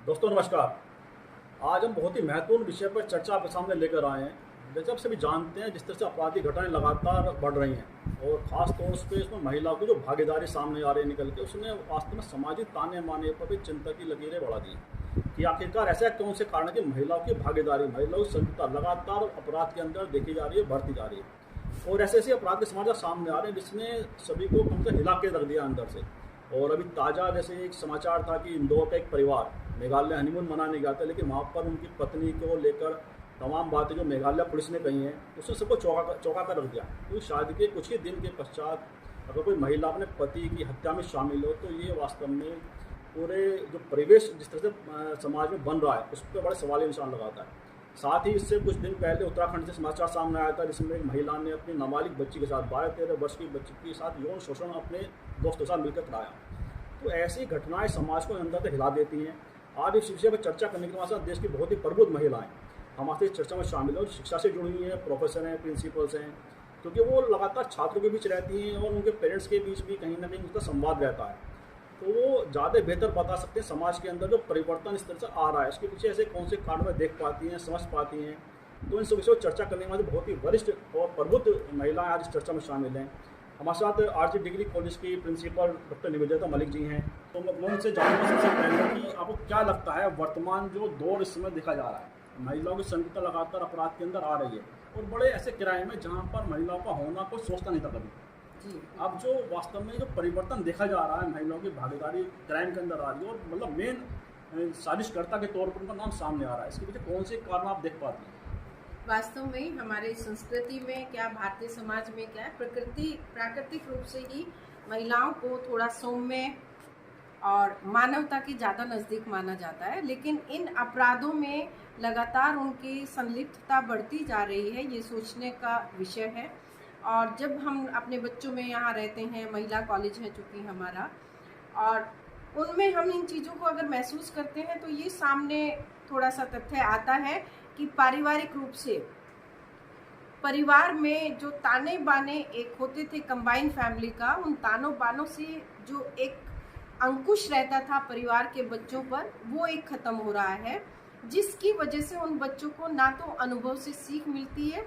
दोस्तों नमस्कार। आज हम बहुत ही महत्वपूर्ण विषय पर चर्चा आपके सामने लेकर आए हैं। जैसे आप सभी जानते हैं, जिस तरह से आपराधिक घटनाएं लगातार बढ़ रही हैं और ख़ास तौर पे इसमें महिलाओं की जो भागीदारी सामने आ रही है निकल के, उसने वास्तव में सामाजिक ताने माने पर भी चिंता की लकीरें बढ़ा दी हैं कि आखिरकार ऐसा कौन से कारण है कि महिलाओं की भागीदारी, महिलाओं की संख्या लगातार अपराध के अंदर देखी जा रही है, बढ़ती जा रही है और ऐसे ऐसे अपराध के समाचार सामने आ रहे हैं जिसने सभी को कम से हिला के रख दिया अंदर से। और अभी ताज़ा जैसे एक समाचार था कि इंदौर का एक परिवार मेघालय हनीमून मनाने गया था, लेकिन वहाँ पर उनकी पत्नी को लेकर तमाम बातें जो मेघालय पुलिस ने कही हैं उसने सबको चौंका कर रख दिया। तो शादी के कुछ ही दिन के पश्चात अगर कोई महिला अपने पति की हत्या में शामिल हो तो ये वास्तव में पूरे जो परिवेश जिस तरह से समाज में बन रहा है उस पर बड़े सवाल निशान लगाता है। साथ ही इससे कुछ दिन पहले उत्तराखंड से समाचार सामने आया था जिसमें एक महिला ने अपनी नाबालिग बच्ची के साथ 12-13 वर्ष की बच्ची के साथ यौन शोषण अपने दोस्तों के साथ मिलकर कराया। तो ऐसी घटनाएं समाज को अंदर तक हिला देती हैं। आज इस विषय पर चर्चा करने के बाद देश की बहुत ही प्रबुद्ध महिलाएं हमारे इस चर्चा में शामिल हैं और शिक्षा से जुड़ी हुई हैं, प्रोफेसर हैं, प्रिंसिपल्स हैं, क्योंकि वो लगातार छात्रों के बीच रहती हैं और उनके पेरेंट्स के बीच भी कहीं ना कहीं उसका संवाद रहता है। तो वो ज़्यादा बेहतर बता सकते हैं समाज के अंदर जो परिवर्तन इस तरह से आ रहा है उसके पीछे ऐसे कौन से कारण वे देख पाती हैं, समझ पाती हैं। तो इन सब विषयों पर चर्चा करने वाले बहुत ही वरिष्ठ और प्रबुद्ध महिलाएं आज इस चर्चा में शामिल हैं। हमारे साथ आरजी डिग्री कॉलेज की प्रिंसिपल डॉक्टर निवेदिता मलिक जी हैं। तो मैं उनसे जानूंगा सबसे पहले कि आपको क्या लगता है वर्तमान जो दौर इस समय देखा जा रहा है, महिलाओं की संख्या लगातार अपराध के अंदर आ रही है और बड़े ऐसे क्राइम है जहाँ पर महिलाओं का होना कोई सोचता नहीं था कभी जी। अब जो वास्तव में जो परिवर्तन देखा जा रहा है, महिलाओं की भागीदारी क्राइम के अंदर आ रही है और मतलब मेन साजिशकर्ता के तौर पर उनका नाम सामने आ रहा है, इसके पीछे कौन से कारण आप देख पाते हैं? वास्तव में हमारे संस्कृति में क्या, भारतीय समाज में क्या है, प्राकृतिक रूप से ही महिलाओं को थोड़ा सौम्य और मानवता के ज़्यादा नज़दीक माना जाता है, लेकिन इन अपराधों में लगातार उनकी संलिप्तता बढ़ती जा रही है, ये सोचने का विषय है। और जब हम अपने बच्चों में यहाँ रहते हैं, महिला कॉलेज है चूँकि हमारा, और उनमें हम इन चीज़ों को अगर महसूस करते हैं तो ये सामने थोड़ा सा तथ्य आता है कि पारिवारिक रूप से परिवार में जो ताने बाने एक होते थे कंबाइन फैमिली का, उन तानों बानों से जो एक अंकुश रहता था परिवार के बच्चों पर, वो एक ख़त्म हो रहा है, जिसकी वजह से उन बच्चों को ना तो अनुभव से सीख मिलती है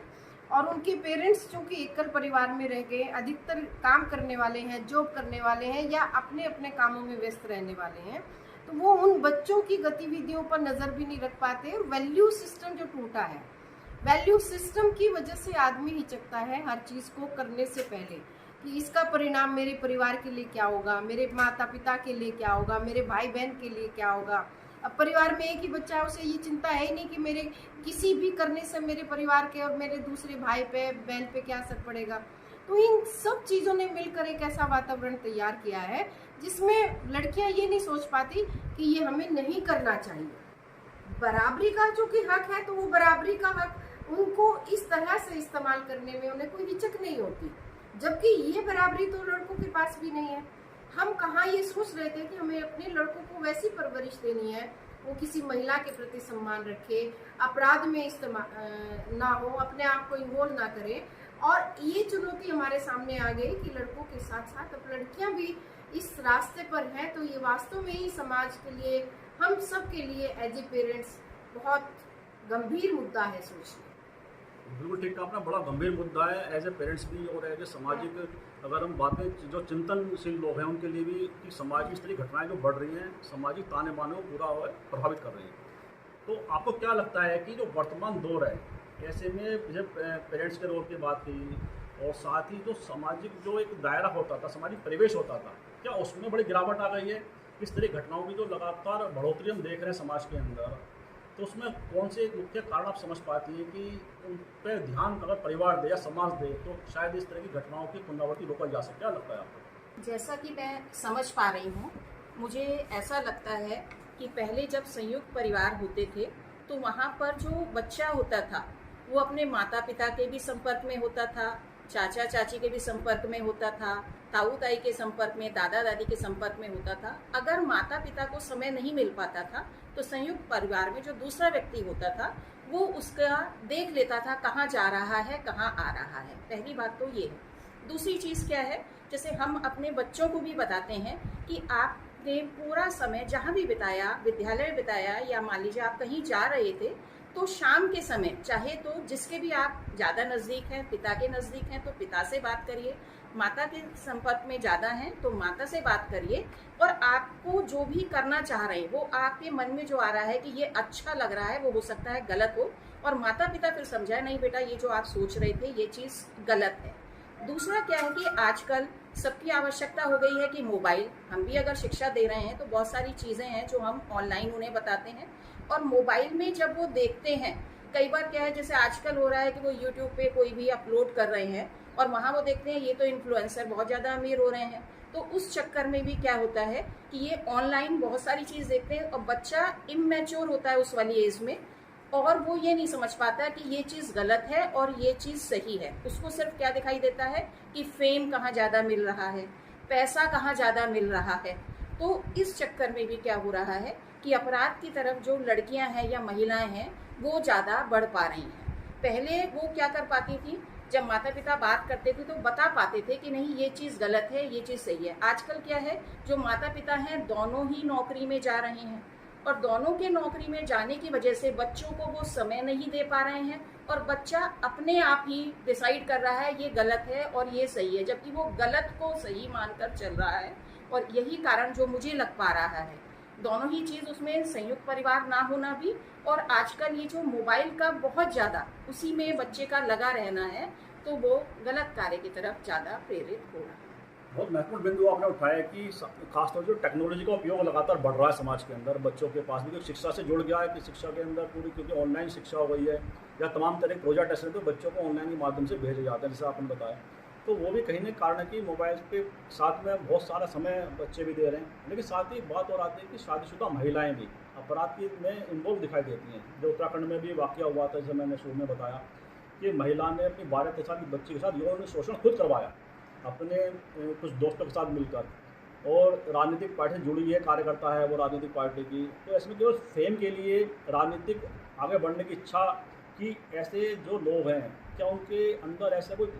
और उनके पेरेंट्स चूँकि एकल परिवार में रह गए, अधिकतर काम करने वाले हैं, जॉब करने वाले हैं या अपने अपने कामों में व्यस्त रहने वाले हैं, तो वो उन बच्चों की गतिविधियों पर नज़र भी नहीं रख पाते। वैल्यू सिस्टम जो टूटा है, वैल्यू सिस्टम की वजह से आदमी हिचकता है हर चीज़ को करने से पहले कि इसका परिणाम मेरे परिवार के लिए क्या होगा, मेरे माता पिता के लिए क्या होगा, मेरे भाई बहन के लिए क्या होगा। अब परिवार में एक ही बच्चा है, उसे ये चिंता है ही नहीं कि मेरे किसी भी करने से मेरे परिवार के और मेरे दूसरे भाई पे बहन पे क्या असर पड़ेगा। तो इन सब चीज़ों ने मिलकर एक ऐसा वातावरण तैयार किया है जिसमें लड़कियां ये नहीं सोच पाती कि ये हमें नहीं करना चाहिए। बराबरी का चूँकि हक है तो वो बराबरी का हक उनको इस तरह से इस्तेमाल करने में उन्हें कोई हिचक नहीं होती, जबकि ये बराबरी तो लड़कों के पास भी नहीं है। हम कहाँ ये सोच रहे थे कि हमें अपने लड़कों को वैसी परवरिश देनी है, वो किसी महिला के प्रति सम्मान रखे, अपराध में इस्तेमाल ना हो, अपने आप को इन्वॉल्व ना करे। और ये चुनौती हमारे सामने आ गई कि लड़कों के साथ साथ अब लड़कियां भी इस रास्ते पर हैं। तो ये वास्तव में ही समाज के लिए, हम सब के लिए एज ए पेरेंट्स बहुत गंभीर मुद्दा है सोचने। बिल्कुल ठीक, आपने बड़ा गंभीर मुद्दा है एज ए पेरेंट्स भी और एज ए सामाजिक, अगर हम बातें जो चिंतनशील लोग हैं उनके लिए भी कि समाज की इस तरह घटनाएं जो बढ़ रही हैं सामाजिक ताने बाने को पूरा प्रभावित कर रही हैं। तो आपको क्या लगता है कि जो वर्तमान दौर है, ऐसे में जब पेरेंट्स के रोल की बात की और साथ ही जो सामाजिक जो एक दायरा होता था, सामाजिक परिवेश होता था, क्या उसमें बड़ी गिरावट आ गई है? इस तरह घटनाओं की जो लगातार बढ़ोतरी हम देख रहे हैं समाज के अंदर, तो उसमें कौन से मुख्य कारण आप समझ पाती हैं कि उन पर ध्यान अगर परिवार दे या समाज दे तो शायद इस तरह की घटनाओं की पुनरावृत्ति रोका जा सके? क्या लगता है आपको? जैसा कि मैं समझ पा रही हूँ, मुझे ऐसा लगता है कि पहले जब संयुक्त परिवार होते थे तो वहाँ पर जो बच्चा होता था वो अपने माता पिता के भी संपर्क में होता था, चाचा चाची के भी संपर्क में होता था, ताऊ ताई के संपर्क में, दादा दादी के संपर्क में होता था। अगर माता पिता को समय नहीं मिल पाता था तो संयुक्त परिवार में जो दूसरा व्यक्ति होता था वो उसका देख लेता था कहाँ जा रहा है, कहाँ आ रहा है। पहली बात तो ये है। दूसरी चीज़ क्या है, जैसे हम अपने बच्चों को भी बताते हैं कि आप आपने पूरा समय जहाँ भी बिताया, विद्यालय बिताया या मान लीजिए आप कहीं जा रहे थे, तो शाम के समय चाहे तो जिसके भी आप ज़्यादा नज़दीक हैं, पिता के नज़दीक हैं तो पिता से बात करिए, माता के संपर्क में ज़्यादा हैं तो माता से बात करिए, और आपको जो भी करना चाह रहे हैं वो आपके मन में जो आ रहा है कि ये अच्छा लग रहा है, वो हो सकता है गलत हो, और माता पिता फिर समझाए नहीं बेटा ये जो आप सोच रहे थे ये चीज़ गलत है। दूसरा क्या है कि आजकल सबकी आवश्यकता हो गई है कि मोबाइल, हम भी अगर शिक्षा दे रहे हैं तो बहुत सारी चीज़ें हैं जो हम ऑनलाइन उन्हें बताते हैं, और मोबाइल में जब वो देखते हैं, कई बार क्या है जैसे आजकल हो रहा है कि वो यूट्यूब पे कोई भी अपलोड कर रहे हैं और वहाँ वो देखते हैं ये तो इन्फ्लुएंसर बहुत ज़्यादा अमीर हो रहे हैं, तो उस चक्कर में भी क्या होता है कि ये ऑनलाइन बहुत सारी चीज़ देखते हैं और बच्चा इमैच्योर होता है उस वाली एज में, और वो ये नहीं समझ पाता कि ये चीज़ गलत है और ये चीज़ सही है। उसको सिर्फ क्या दिखाई देता है कि फेम कहाँ ज़्यादा मिल रहा है, पैसा कहाँ ज़्यादा मिल रहा है। तो इस चक्कर में भी क्या हो रहा है कि अपराध की तरफ जो लड़कियां हैं या महिलाएं हैं वो ज़्यादा बढ़ पा रही हैं। पहले वो क्या कर पाती थी, जब माता पिता बात करते थे तो बता पाते थे कि नहीं ये चीज़ गलत है, ये चीज़ सही है। आजकल क्या है, जो माता पिता हैं दोनों ही नौकरी में जा रहे हैं, और दोनों के नौकरी में जाने की वजह से बच्चों को वो समय नहीं दे पा रहे हैं, और बच्चा अपने आप ही डिसाइड कर रहा है ये गलत है और ये सही है, जबकि वो गलत को सही मानकर चल रहा है। और यही कारण जो मुझे लग पा रहा है, दोनों ही चीज़ उसमें संयुक्त परिवार ना होना भी, और आजकल ये जो मोबाइल का बहुत ज़्यादा उसी में बच्चे का लगा रहना है, तो वो गलत कार्य की तरफ ज़्यादा प्रेरित हो रहा है। बहुत महत्वपूर्ण बिंदु आपने उठाया कि खासतौर से टेक्नोलॉजी का उपयोग लगातार बढ़ रहा है समाज के अंदर, बच्चों के पास भी शिक्षा से जुड़ गया है कि शिक्षा के अंदर पूरी, क्योंकि ऑनलाइन शिक्षा हो गई है या तमाम तरह के प्रोजेक्ट ऐसे तो बच्चों को ऑनलाइन के माध्यम से भेजे जाते हैं, जैसे आपने बताया। तो वो भी कहीं ना कारण है कि मोबाइल के साथ में बहुत सारा समय बच्चे भी दे रहे हैं, लेकिन साथ ही बात और आती है कि शादीशुदा महिलाएं भी अपराध में इन्वॉल्व दिखाई देती हैं। जो उत्तराखंड में भी वाकया हुआ था, जैसे मैंने शुरू में बताया कि महिला ने अपनी 12 साल की बच्ची के साथ यौन शोषण खुद करवाया अपने कुछ दोस्तों के साथ मिलकर, और राजनीतिक पार्टी से जुड़ी है, कार्यकर्ता है वो राजनीतिक पार्टी की। तो इसमें केवल फेम के लिए राजनीतिक आगे बढ़ने की इच्छा की ऐसे जो लोग हैं, क्या उनके अंदर ऐसा कोई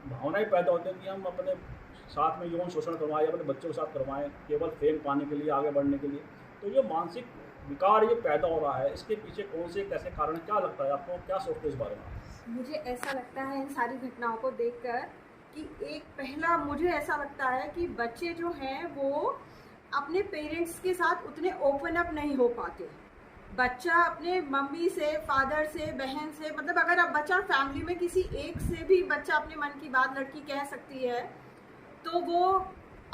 भावनाएं पैदा होती हैं कि हम अपने साथ में यौन शोषण करवाएं, अपने बच्चों के साथ करवाएं केवल फेम पाने के लिए, आगे बढ़ने के लिए? तो ये मानसिक विकार ये पैदा हो रहा है, इसके पीछे कौन से कैसे कारण, क्या लगता है आपको, क्या सोचते हैं इस बारे में? मुझे ऐसा लगता है इन सारी घटनाओं को देखकर कि एक पहला मुझे ऐसा लगता है कि बच्चे जो हैं वो अपने पेरेंट्स के साथ उतने ओपन अप नहीं हो पाते। बच्चा अपने मम्मी से, फादर से, बहन से, मतलब अगर अब बच्चा फैमिली में किसी एक से भी बच्चा अपने मन की बात लड़की कह सकती है तो वो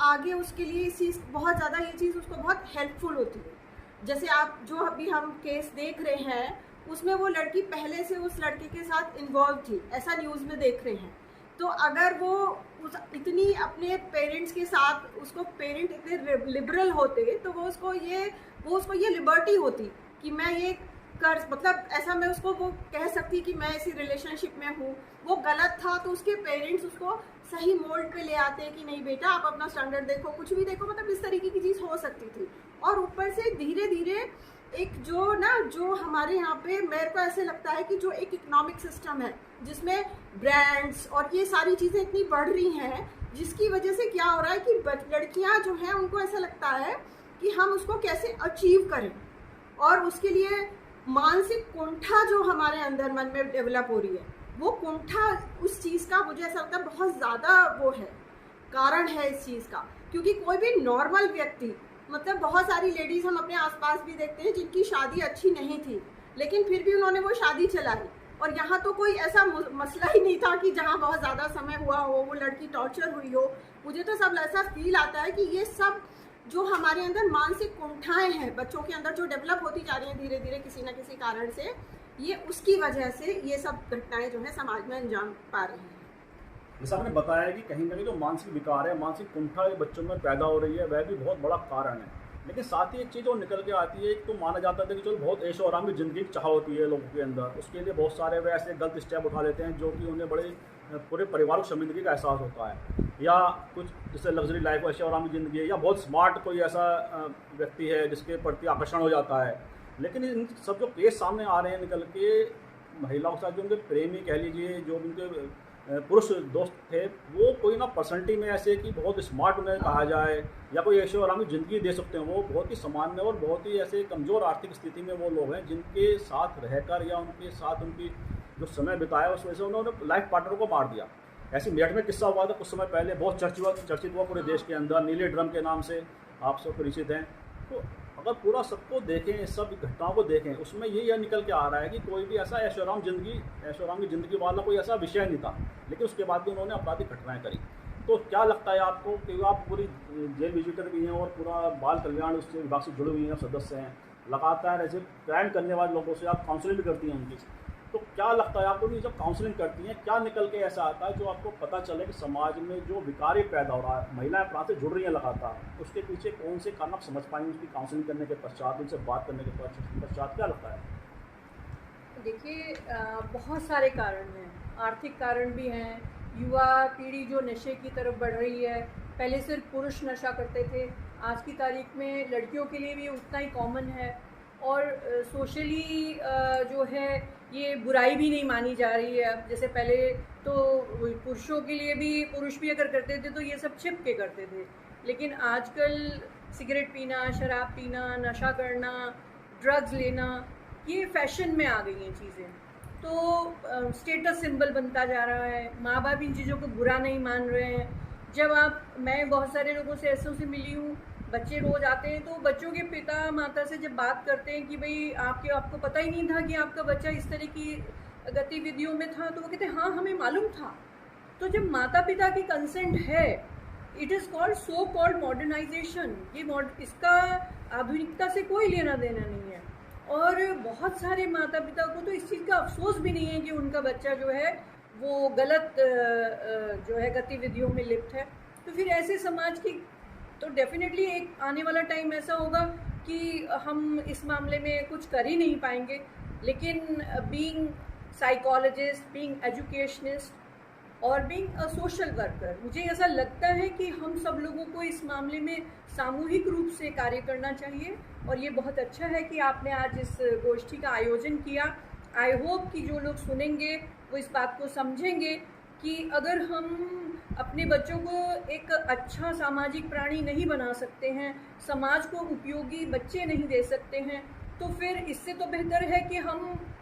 आगे उसके लिए इस चीज़ बहुत ज़्यादा, ये चीज़ उसको बहुत हेल्पफुल होती है। जैसे आप जो अभी हम केस देख रहे हैं उसमें वो लड़की पहले से उस लड़के के साथ इन्वॉल्व थी, ऐसा न्यूज़ में देख रहे हैं। तो अगर वो इतनी अपने पेरेंट्स के साथ, उसको पेरेंट इतने लिबरल होते तो वो उसको ये लिबर्टी होती कि मैं ये कर, मतलब ऐसा मैं उसको वो कह सकती कि मैं इसी रिलेशनशिप में हूँ। वो गलत था तो उसके पेरेंट्स उसको सही मोल्ड पे ले आते कि नहीं बेटा आप अपना स्टैंडर्ड देखो, कुछ भी देखो, मतलब इस तरीके की चीज़ हो सकती थी। और ऊपर से धीरे धीरे एक जो हमारे यहाँ पे, मेरे को ऐसे लगता है कि जो एक इकोनॉमिक सिस्टम है जिसमें ब्रांड्स और ये सारी चीज़ें इतनी बढ़ रही हैं, जिसकी वजह से क्या हो रहा है कि लड़कियाँ जो हैं उनको ऐसा लगता है कि हम उसको कैसे अचीव करें, और उसके लिए मानसिक कुंठा जो हमारे अंदर मन में डेवलप हो रही है, वो कुंठा उस चीज़ का मुझे ऐसा लगता है बहुत ज़्यादा वो है, कारण है इस चीज़ का। क्योंकि कोई भी नॉर्मल व्यक्ति, मतलब बहुत सारी लेडीज़ हम अपने आसपास भी देखते हैं जिनकी शादी अच्छी नहीं थी लेकिन फिर भी उन्होंने वो शादी चलाई, और यहाँ तो कोई ऐसा मसला ही नहीं था कि जहाँ बहुत ज़्यादा समय हुआ हो, वो लड़की टॉर्चर हुई हो। मुझे तो सब ऐसा फील आता है कि ये सब जो हमारे अंदर मानसिक कुंठाएं हैं बच्चों के अंदर जो डेवलप होती जा रही हैं धीरे धीरे किसी न किसी कारण से, ये उसकी वजह से ये सब घटनाएं जो है समाज में अंजाम पा रही हैं। जैसा आपने बताया कि कहीं ना कहीं जो मानसिक विकार है, मानसिक कुंठा बच्चों में पैदा हो रही है, वह भी बहुत बड़ा कारण है। लेकिन साथ ही एक चीज़ और निकल के आती है, एक तो माना जाता है कि चलो बहुत ऐशो आराम की ज़िंदगी की चाह होती है लोगों के अंदर, उसके लिए बहुत सारे वे ऐसे गलत स्टेप उठा लेते हैं जो कि उन्हें बड़े पूरे परिवार को शर्मिंदगी का एहसास होता है, या कुछ जैसे लग्जरी लाइफ, ऐशो आराम की ज़िंदगी है, या बहुत स्मार्ट कोई ऐसा व्यक्ति है जिसके प्रति आकर्षण हो जाता है। लेकिन इन सब जो केस सामने आ रहे हैं निकल के, महिलाओं के साथ जो उनके प्रेमी कह लीजिए, जो उनके पुरुष दोस्त थे, वो कोई ना पर्सनैलिटी में ऐसे कि बहुत स्मार्ट उन्हें कहा जाए या कोई ऐशो आराम की ज़िंदगी दे सकते हैं, वो बहुत ही सामान्य और बहुत ही ऐसे कमज़ोर आर्थिक स्थिति में वो लोग हैं जिनके साथ रहकर या उनके साथ उनकी जो समय बिताया उस वजह से उन्होंने लाइफ पार्टनर को मार दिया। ऐसी मेरठ में किस्सा हुआ था कुछ समय पहले, बहुत चर्चित हुआ पूरे देश के अंदर, नीले ड्रम के नाम से आप सब परिचित हैं। तो अगर पूरा सबको देखें, सब घटनाओं को देखें, उसमें यह निकल के आ रहा है कि कोई भी ऐसा ऐशोआराम की ज़िंदगी वाला कोई ऐसा विषय नहीं था, लेकिन उसके बाद भी उन्होंने आपराधिक घटनाएं करी। तो क्या लगता है आपको कि आप पूरी जेल विजिटर भी हैं और पूरा बाल कल्याण उससे विभाग से जुड़े हुए हैं, सदस्य हैं, लगातार ऐसे क्राइम करने वाले लोगों से आप काउंसलिंग भी करती हैं उनकी, तो क्या लगता है आपको कि जब काउंसलिंग करती हैं क्या निकल के ऐसा आता है जो आपको पता चले कि समाज में जो विकार पैदा हो रहा है, महिलाएं अपराध से जुड़ रही हैं लगातार, उसके पीछे कौन से कारण आप समझ पाएंगे उसकी काउंसलिंग करने के पश्चात, उनसे बात करने के पश्चात क्या लगता है? देखिए, बहुत सारे कारण हैं, आर्थिक कारण भी हैं, युवा पीढ़ी जो नशे की तरफ बढ़ रही है। पहले सिर्फ पुरुष नशा करते थे, आज की तारीख में लड़कियों के लिए भी उतना ही कॉमन है, और सोशली जो है ये बुराई भी नहीं मानी जा रही है। अब जैसे पहले तो पुरुषों के लिए भी, पुरुष भी अगर करते थे तो ये सब छिप के करते थे, लेकिन आजकल सिगरेट पीना, शराब पीना, नशा करना, ड्रग्स लेना, ये फैशन में आ गई हैं चीज़ें, तो स्टेटस सिंबल बनता जा रहा है। माँ बाप इन चीज़ों को बुरा नहीं मान रहे हैं। मैं बहुत सारे लोगों से ऐसों से मिली हूँ, बच्चे रोज आते हैं तो बच्चों के पिता माता से जब बात करते हैं कि भाई आपको पता ही नहीं था कि आपका बच्चा इस तरह की गतिविधियों में था, तो वो कहते हैं हाँ हमें मालूम था। तो जब माता पिता की कंसेंट है, it is called so called modernisation. इसका आधुनिकता से कोई लेना देना नहीं है, और बहुत सारे माता पिता को तो इस चीज़ का अफसोस भी नहीं है कि उनका बच्चा जो है वो गलत जो है गतिविधियों में लिप्त है। तो फिर ऐसे समाज की तो डेफिनेटली एक आने वाला टाइम ऐसा होगा कि हम इस मामले में कुछ कर ही नहीं पाएंगे। लेकिन बीइंग साइकोलॉजिस्ट, बीइंग एजुकेशनिस्ट और बीइंग अ सोशल वर्कर, मुझे ऐसा लगता है कि हम सब लोगों को इस मामले में सामूहिक रूप से कार्य करना चाहिए। और ये बहुत अच्छा है कि आपने आज इस गोष्ठी का आयोजन किया। आई होप कि जो लोग सुनेंगे वो इस बात को समझेंगे कि अगर हम अपने बच्चों को एक अच्छा सामाजिक प्राणी नहीं बना सकते हैं, समाज को उपयोगी बच्चे नहीं दे सकते हैं, तो फिर इससे तो बेहतर है कि हम,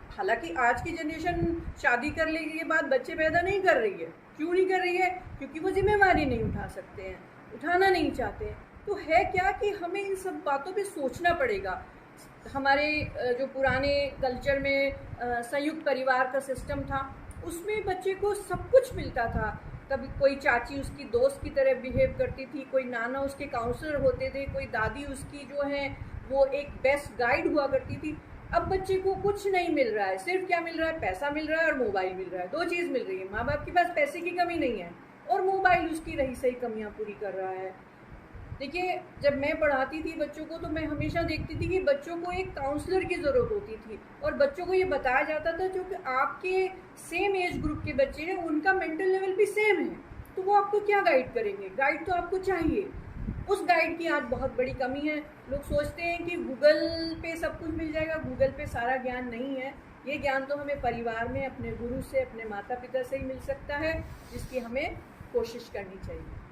हालांकि आज की जनरेशन शादी कर लेने के बाद बच्चे पैदा नहीं कर रही है। क्यों नहीं कर रही है? क्योंकि वो जिम्मेवारी नहीं उठा सकते हैं, उठाना नहीं चाहते हैं। तो है क्या कि हमें इन सब बातों पे सोचना पड़ेगा। हमारे जो पुराने कल्चर में संयुक्त परिवार का सिस्टम था, उसमें बच्चे को सब कुछ मिलता था। कभी कोई चाची उसकी दोस्त की तरह बिहेव करती थी, कोई नाना उसके काउंसलर होते थे, कोई दादी उसकी जो है वो एक बेस्ट गाइड हुआ करती थी। अब बच्चे को कुछ नहीं मिल रहा है, सिर्फ क्या मिल रहा है? पैसा मिल रहा है और मोबाइल मिल रहा है। दो चीज़ मिल रही है। माँ बाप के पास पैसे की कमी नहीं है और मोबाइल उसकी रही सही कमियाँ पूरी कर रहा है। देखिए, जब मैं पढ़ाती थी बच्चों को तो मैं हमेशा देखती थी कि बच्चों को एक काउंसलर की ज़रूरत होती थी, और बच्चों को ये बताया जाता था जो कि आपके सेम एज ग्रुप के बच्चे हैं, उनका मेंटल लेवल भी सेम है, तो वो आपको क्या गाइड करेंगे? गाइड तो आपको चाहिए। उस गाइड की आज बहुत बड़ी कमी है। लोग सोचते हैं कि गूगल पे सब कुछ मिल जाएगा। गूगल पे सारा ज्ञान नहीं है। ये ज्ञान तो हमें परिवार में अपने गुरु से, अपने माता पिता से ही मिल सकता है, जिसकी हमें कोशिश करनी चाहिए।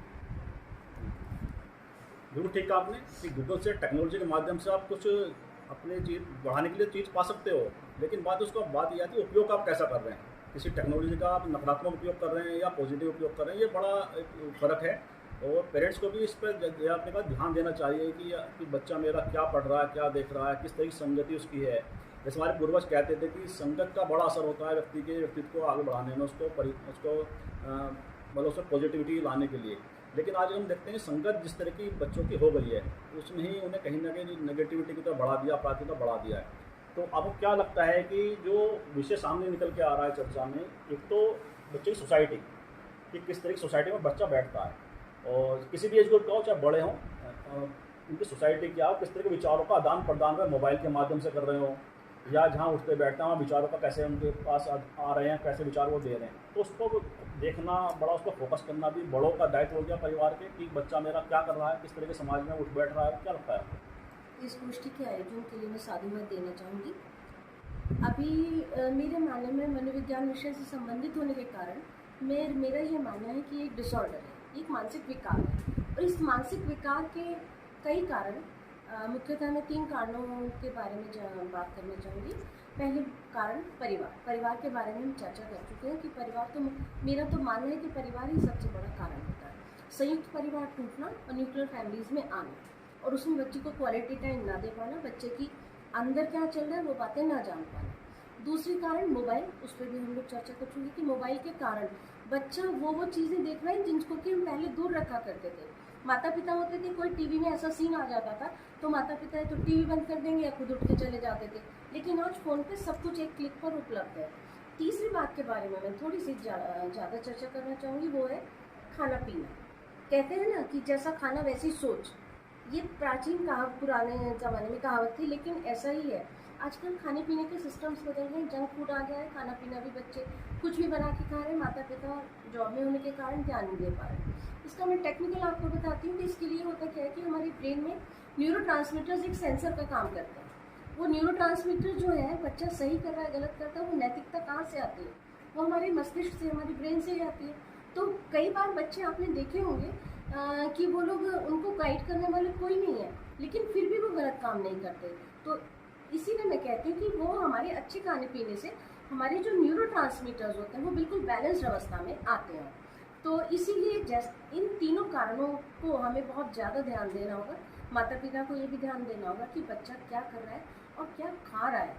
बिल्कुल ठीक कहा आपने कि गूगल से, टेक्नोलॉजी के माध्यम से आप कुछ अपने चीज़ बढ़ाने के लिए चीज़ पा सकते हो, लेकिन बात ये आती है उपयोग आप कैसा कर रहे हैं। किसी टेक्नोलॉजी का आप नकारात्मक उपयोग कर रहे हैं या पॉजिटिव उपयोग कर रहे हैं, ये बड़ा एक फ़र्क है। और पेरेंट्स को भी इस पर अपने पास ध्यान देना चाहिए कि बच्चा मेरा क्या पढ़ रहा है, क्या देख रहा है, किस तरह की संगति उसकी है। जैसे हमारे पूर्वज कहते थे कि संगत का बड़ा असर होता है व्यक्तित्व को आगे बढ़ाने में, उसको मतलब उसमें पॉजिटिविटी लाने के लिए। लेकिन आज हम देखते हैं संगत जिस तरह की बच्चों की हो गई है, उसने ही उन्हें कहीं ना कहीं नेगेटिविटी की तरफ बढ़ा दिया, अपराध की तरफ बढ़ा दिया है। तो आपको क्या लगता है कि जो विषय सामने निकल के आ रहा है चर्चा में, एक तो बच्चे की सोसाइटी, कि किस तरह की सोसाइटी में बच्चा बैठता है, और किसी भी एज ग्रुप का हो, चाहे बड़े हों, उनकी सोसाइटी क्या हो, किस तरह के विचारों का आदान प्रदान में मोबाइल के माध्यम से कर रहे हो, या जहाँ उठते बैठते हैं वहाँ विचारों का कैसे उनके पास आ रहे हैं, कैसे विचार वो दे रहे हैं। तो उसको देखना बड़ा, उसको फोकस करना भी बड़ों का दायित्व हो गया परिवार के, कि बच्चा मेरा क्या कर रहा है, किस तरह के समाज में उठ बैठ रहा है। क्या लगता है आपको? इस गोष्ठी के आयोजन के लिए मैं साधुवाद देना चाहूँगी। अभी मेरे मानने में मनोविज्ञान विषय से संबंधित होने के कारण मेरा ये मानना है कि एक डिसऑर्डर है, एक मानसिक विकार है, और इस मानसिक विकार के कई कारण, मुख्यतः मैं 3 कारणों के बारे में बात करना चाहूँगी। पहले कारण परिवार के बारे में हम चर्चा कर चुके हैं कि परिवार तो मेरा तो मानना है कि परिवार ही सबसे बड़ा कारण होता है। संयुक्त परिवार टूटना और न्यूक्लियर फैमिलीज़ में आना, और उसमें बच्चे को क्वालिटी टाइम ना दे पाना, बच्चे की अंदर क्या चल रहा है वो बातें ना जान पाना। दूसरी कारण मोबाइल, उस पर भी हम लोग चर्चा कर चुके कि मोबाइल के कारण बच्चा वो चीज़ें देख रहा है जिनको कि हम पहले दूर रखा करते थे। माता पिता होते थे, कोई टीवी में ऐसा सीन आ जाता था तो माता पिता तो टीवी बंद कर देंगे या खुद उठ के चले जाते थे, लेकिन आज फ़ोन पे सब कुछ एक क्लिक पर उपलब्ध है। तीसरी बात के बारे में मैं थोड़ी सी ज़्यादा चर्चा करना चाहूँगी, वो है खाना पीना। कहते हैं ना कि जैसा खाना वैसी सोच, ये प्राचीन पुराने ज़माने में कहावत थी, लेकिन ऐसा ही है। आजकल खाने पीने के सिस्टम्स बदल गए, जंक फूड आ गया है, खाना पीना भी बच्चे कुछ भी बना के खा रहे हैं, माता पिता जॉब में होने के कारण ध्यान नहीं दे पा रहे हैं। इसका मैं टेक्निकल आपको बताती हूँ कि इसके लिए होता क्या है कि हमारे ब्रेन में न्यूरोट्रांसमीटर्स एक सेंसर का काम करते हैं। वो न्यूरोट्रांसमीटर जो है, बच्चा सही कर रहा है गलत करता है, वो नैतिकता कहाँ से आती है? वो हमारे मस्तिष्क से, हमारे ब्रेन से ही आती है। तो कई बार बच्चे आपने देखे होंगे कि वो लोग, उनको गाइड करने वाले कोई नहीं है, लेकिन फिर भी वो गलत काम नहीं करते। तो इसीलिए मैं कहती हूँ कि वो हमारे अच्छे खाने पीने से हमारे जो न्यूरोट्रांसमीटर्स होते हैं वो बिल्कुल बैलेंस्ड अवस्था में आते हैं। तो इसीलिए इन तीनों कारणों को हमें बहुत ज़्यादा ध्यान देना होगा। माता पिता को ये भी ध्यान देना होगा कि बच्चा क्या कर रहा है और क्या खा रहा है।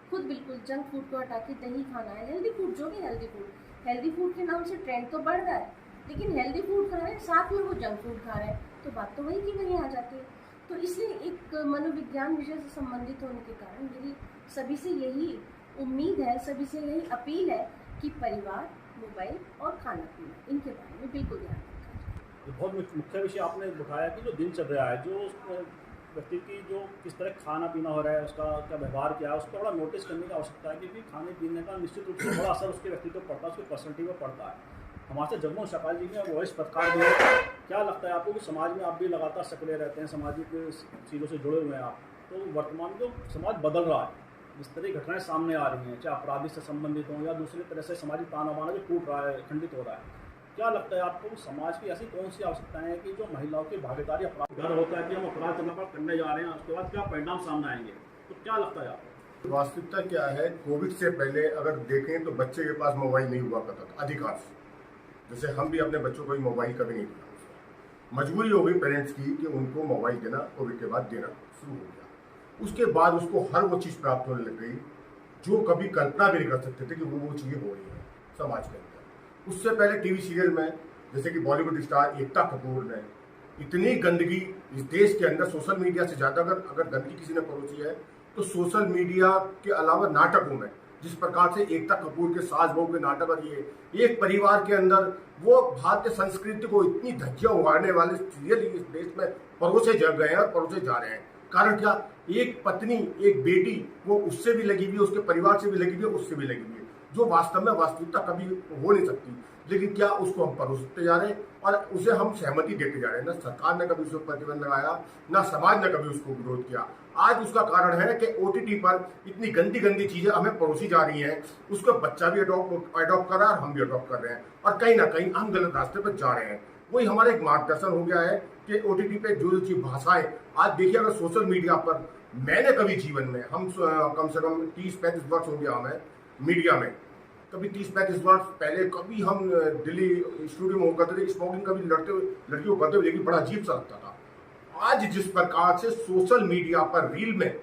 खुद बिल्कुल जंक फूड को हटा के दही खाना है, हेल्दी फूड, जो भी हेल्दी फूड के नाम से ट्रेंड तो बढ़ रहा है, लेकिन हेल्दी फूड खा रहे हैं साथ में वो जंक फूड खा रहे हैं, तो बात तो वही की वही आ जाती है। तो इसलिए एक मनोविज्ञान विषय से संबंधित होने के कारण मेरी सभी से यही उम्मीद है, सभी से यही अपील है कि परिवार, मोबाइल और खाना पीना, इनके बारे में बिल्कुल ध्यान रखें। ये बहुत मुख्य विषय आपने उठाया कि जो दिनचर्या है, जो व्यक्ति की जो किस तरह खाना पीना हो रहा है, उसका क्या व्यवहार क्या है, उसको बड़ा नोटिस करने की आवश्यकता है, क्योंकि खाने पीने का निश्चित रूप से बड़ा असर उसके व्यक्तित्व पर पड़ता है, उसकी पर्सनैलिटी पर पड़ता है। हमारे साथ जगमोहन सकाल जी ने वॉइस पत्रकार भी है। क्या लगता है आपको कि समाज में आप भी लगातार सक्रिय रहते हैं, सामाजिक चीज़ों से जुड़े हुए हैं आप, तो वर्तमान में जो समाज बदल रहा है, जिस तरह की घटनाएं सामने आ रही हैं, चाहे अपराधी से संबंधित हों या दूसरी तरह से सामाजिक ताना बाना जो टूट रहा है, खंडित हो रहा है, क्या लगता है आपको समाज की ऐसी कौन सी आवश्यकताएं हैं कि जो महिलाओं की भागीदारी, अपराध डर होता है कि हम अपराध करने जा रहे हैं, उसके बाद क्या परिणाम सामने आएंगे, तो क्या लगता है आपको? वास्तविकता क्या है, कोविड से पहले अगर देखें तो बच्चे के पास मोबाइल नहीं हुआ करता था अधिकांश। जैसे हम भी अपने बच्चों को ही मोबाइल कभी नहीं दिया, मजबूरी हो गई पेरेंट्स की कि उनको मोबाइल देना, कोविड के बाद देना शुरू हो गया। उसके बाद उसको हर वो चीज़ प्राप्त होने लग गई जो कभी कल्पना भी नहीं कर सकते थे कि वो चीज़ें हो रही हैं समाज के अंदर। उससे पहले टीवी सीरियल में जैसे कि बॉलीवुड स्टार एकता कपूर ने इतनी गंदगी इस देश के अंदर, सोशल मीडिया से ज़्यादा अगर गंदगी किसी ने परोसी है तो सोशल मीडिया के अलावा नाटकों में, जिस प्रकार से एकता कपूर के सास बहू के नाटक और ये एक परिवार के अंदर वो भारतीय संस्कृति को इतनी धज्जियां उड़ाने वाले सीरियल इस देश में परोसे जग गए हैं और परोसे जा रहे हैं। कारण क्या, एक पत्नी, एक बेटी, वो उससे भी लगी हुई है, उसके परिवार से भी लगी हुई है, उससे भी लगी हुई है, जो वास्तव में वास्तविकता कभी हो नहीं सकती। लेकिन क्या उसको हम परोसते जा रहे हैं और उसे हम सहमति देते जा रहे हैं। ना सरकार ने कभी उस पर प्रतिबंध लगाया, ना समाज ने कभी उसको विरोध किया। आज उसका कारण है कि OTT पर इतनी गंदी गंदी चीजें हमें परोसी जा रही हैं, उसको बच्चा भी अडॉप्ट कर रहा है और हम भी अडॉप्ट कर रहे हैं, और कहीं ना कहीं हम गलत रास्ते पर जा रहे हैं। वही हमारा एक मार्गदर्शन हो गया है कि OTT पे जो चीज भाषाएं, आज देखिए अगर सोशल मीडिया पर मैंने कभी जीवन में, हम कम से कम 30-35 वर्ष हो गया हमें मीडिया में, कभी 30-35 वर्ष पहले कभी हम दिल्ली स्टूडियो में करते थे, स्मोकिंग कभी लड़कियों करते हुए, लेकिन बड़ा अजीब सा लगता था। आज जिस प्रकार से सोशल मीडिया पर रील में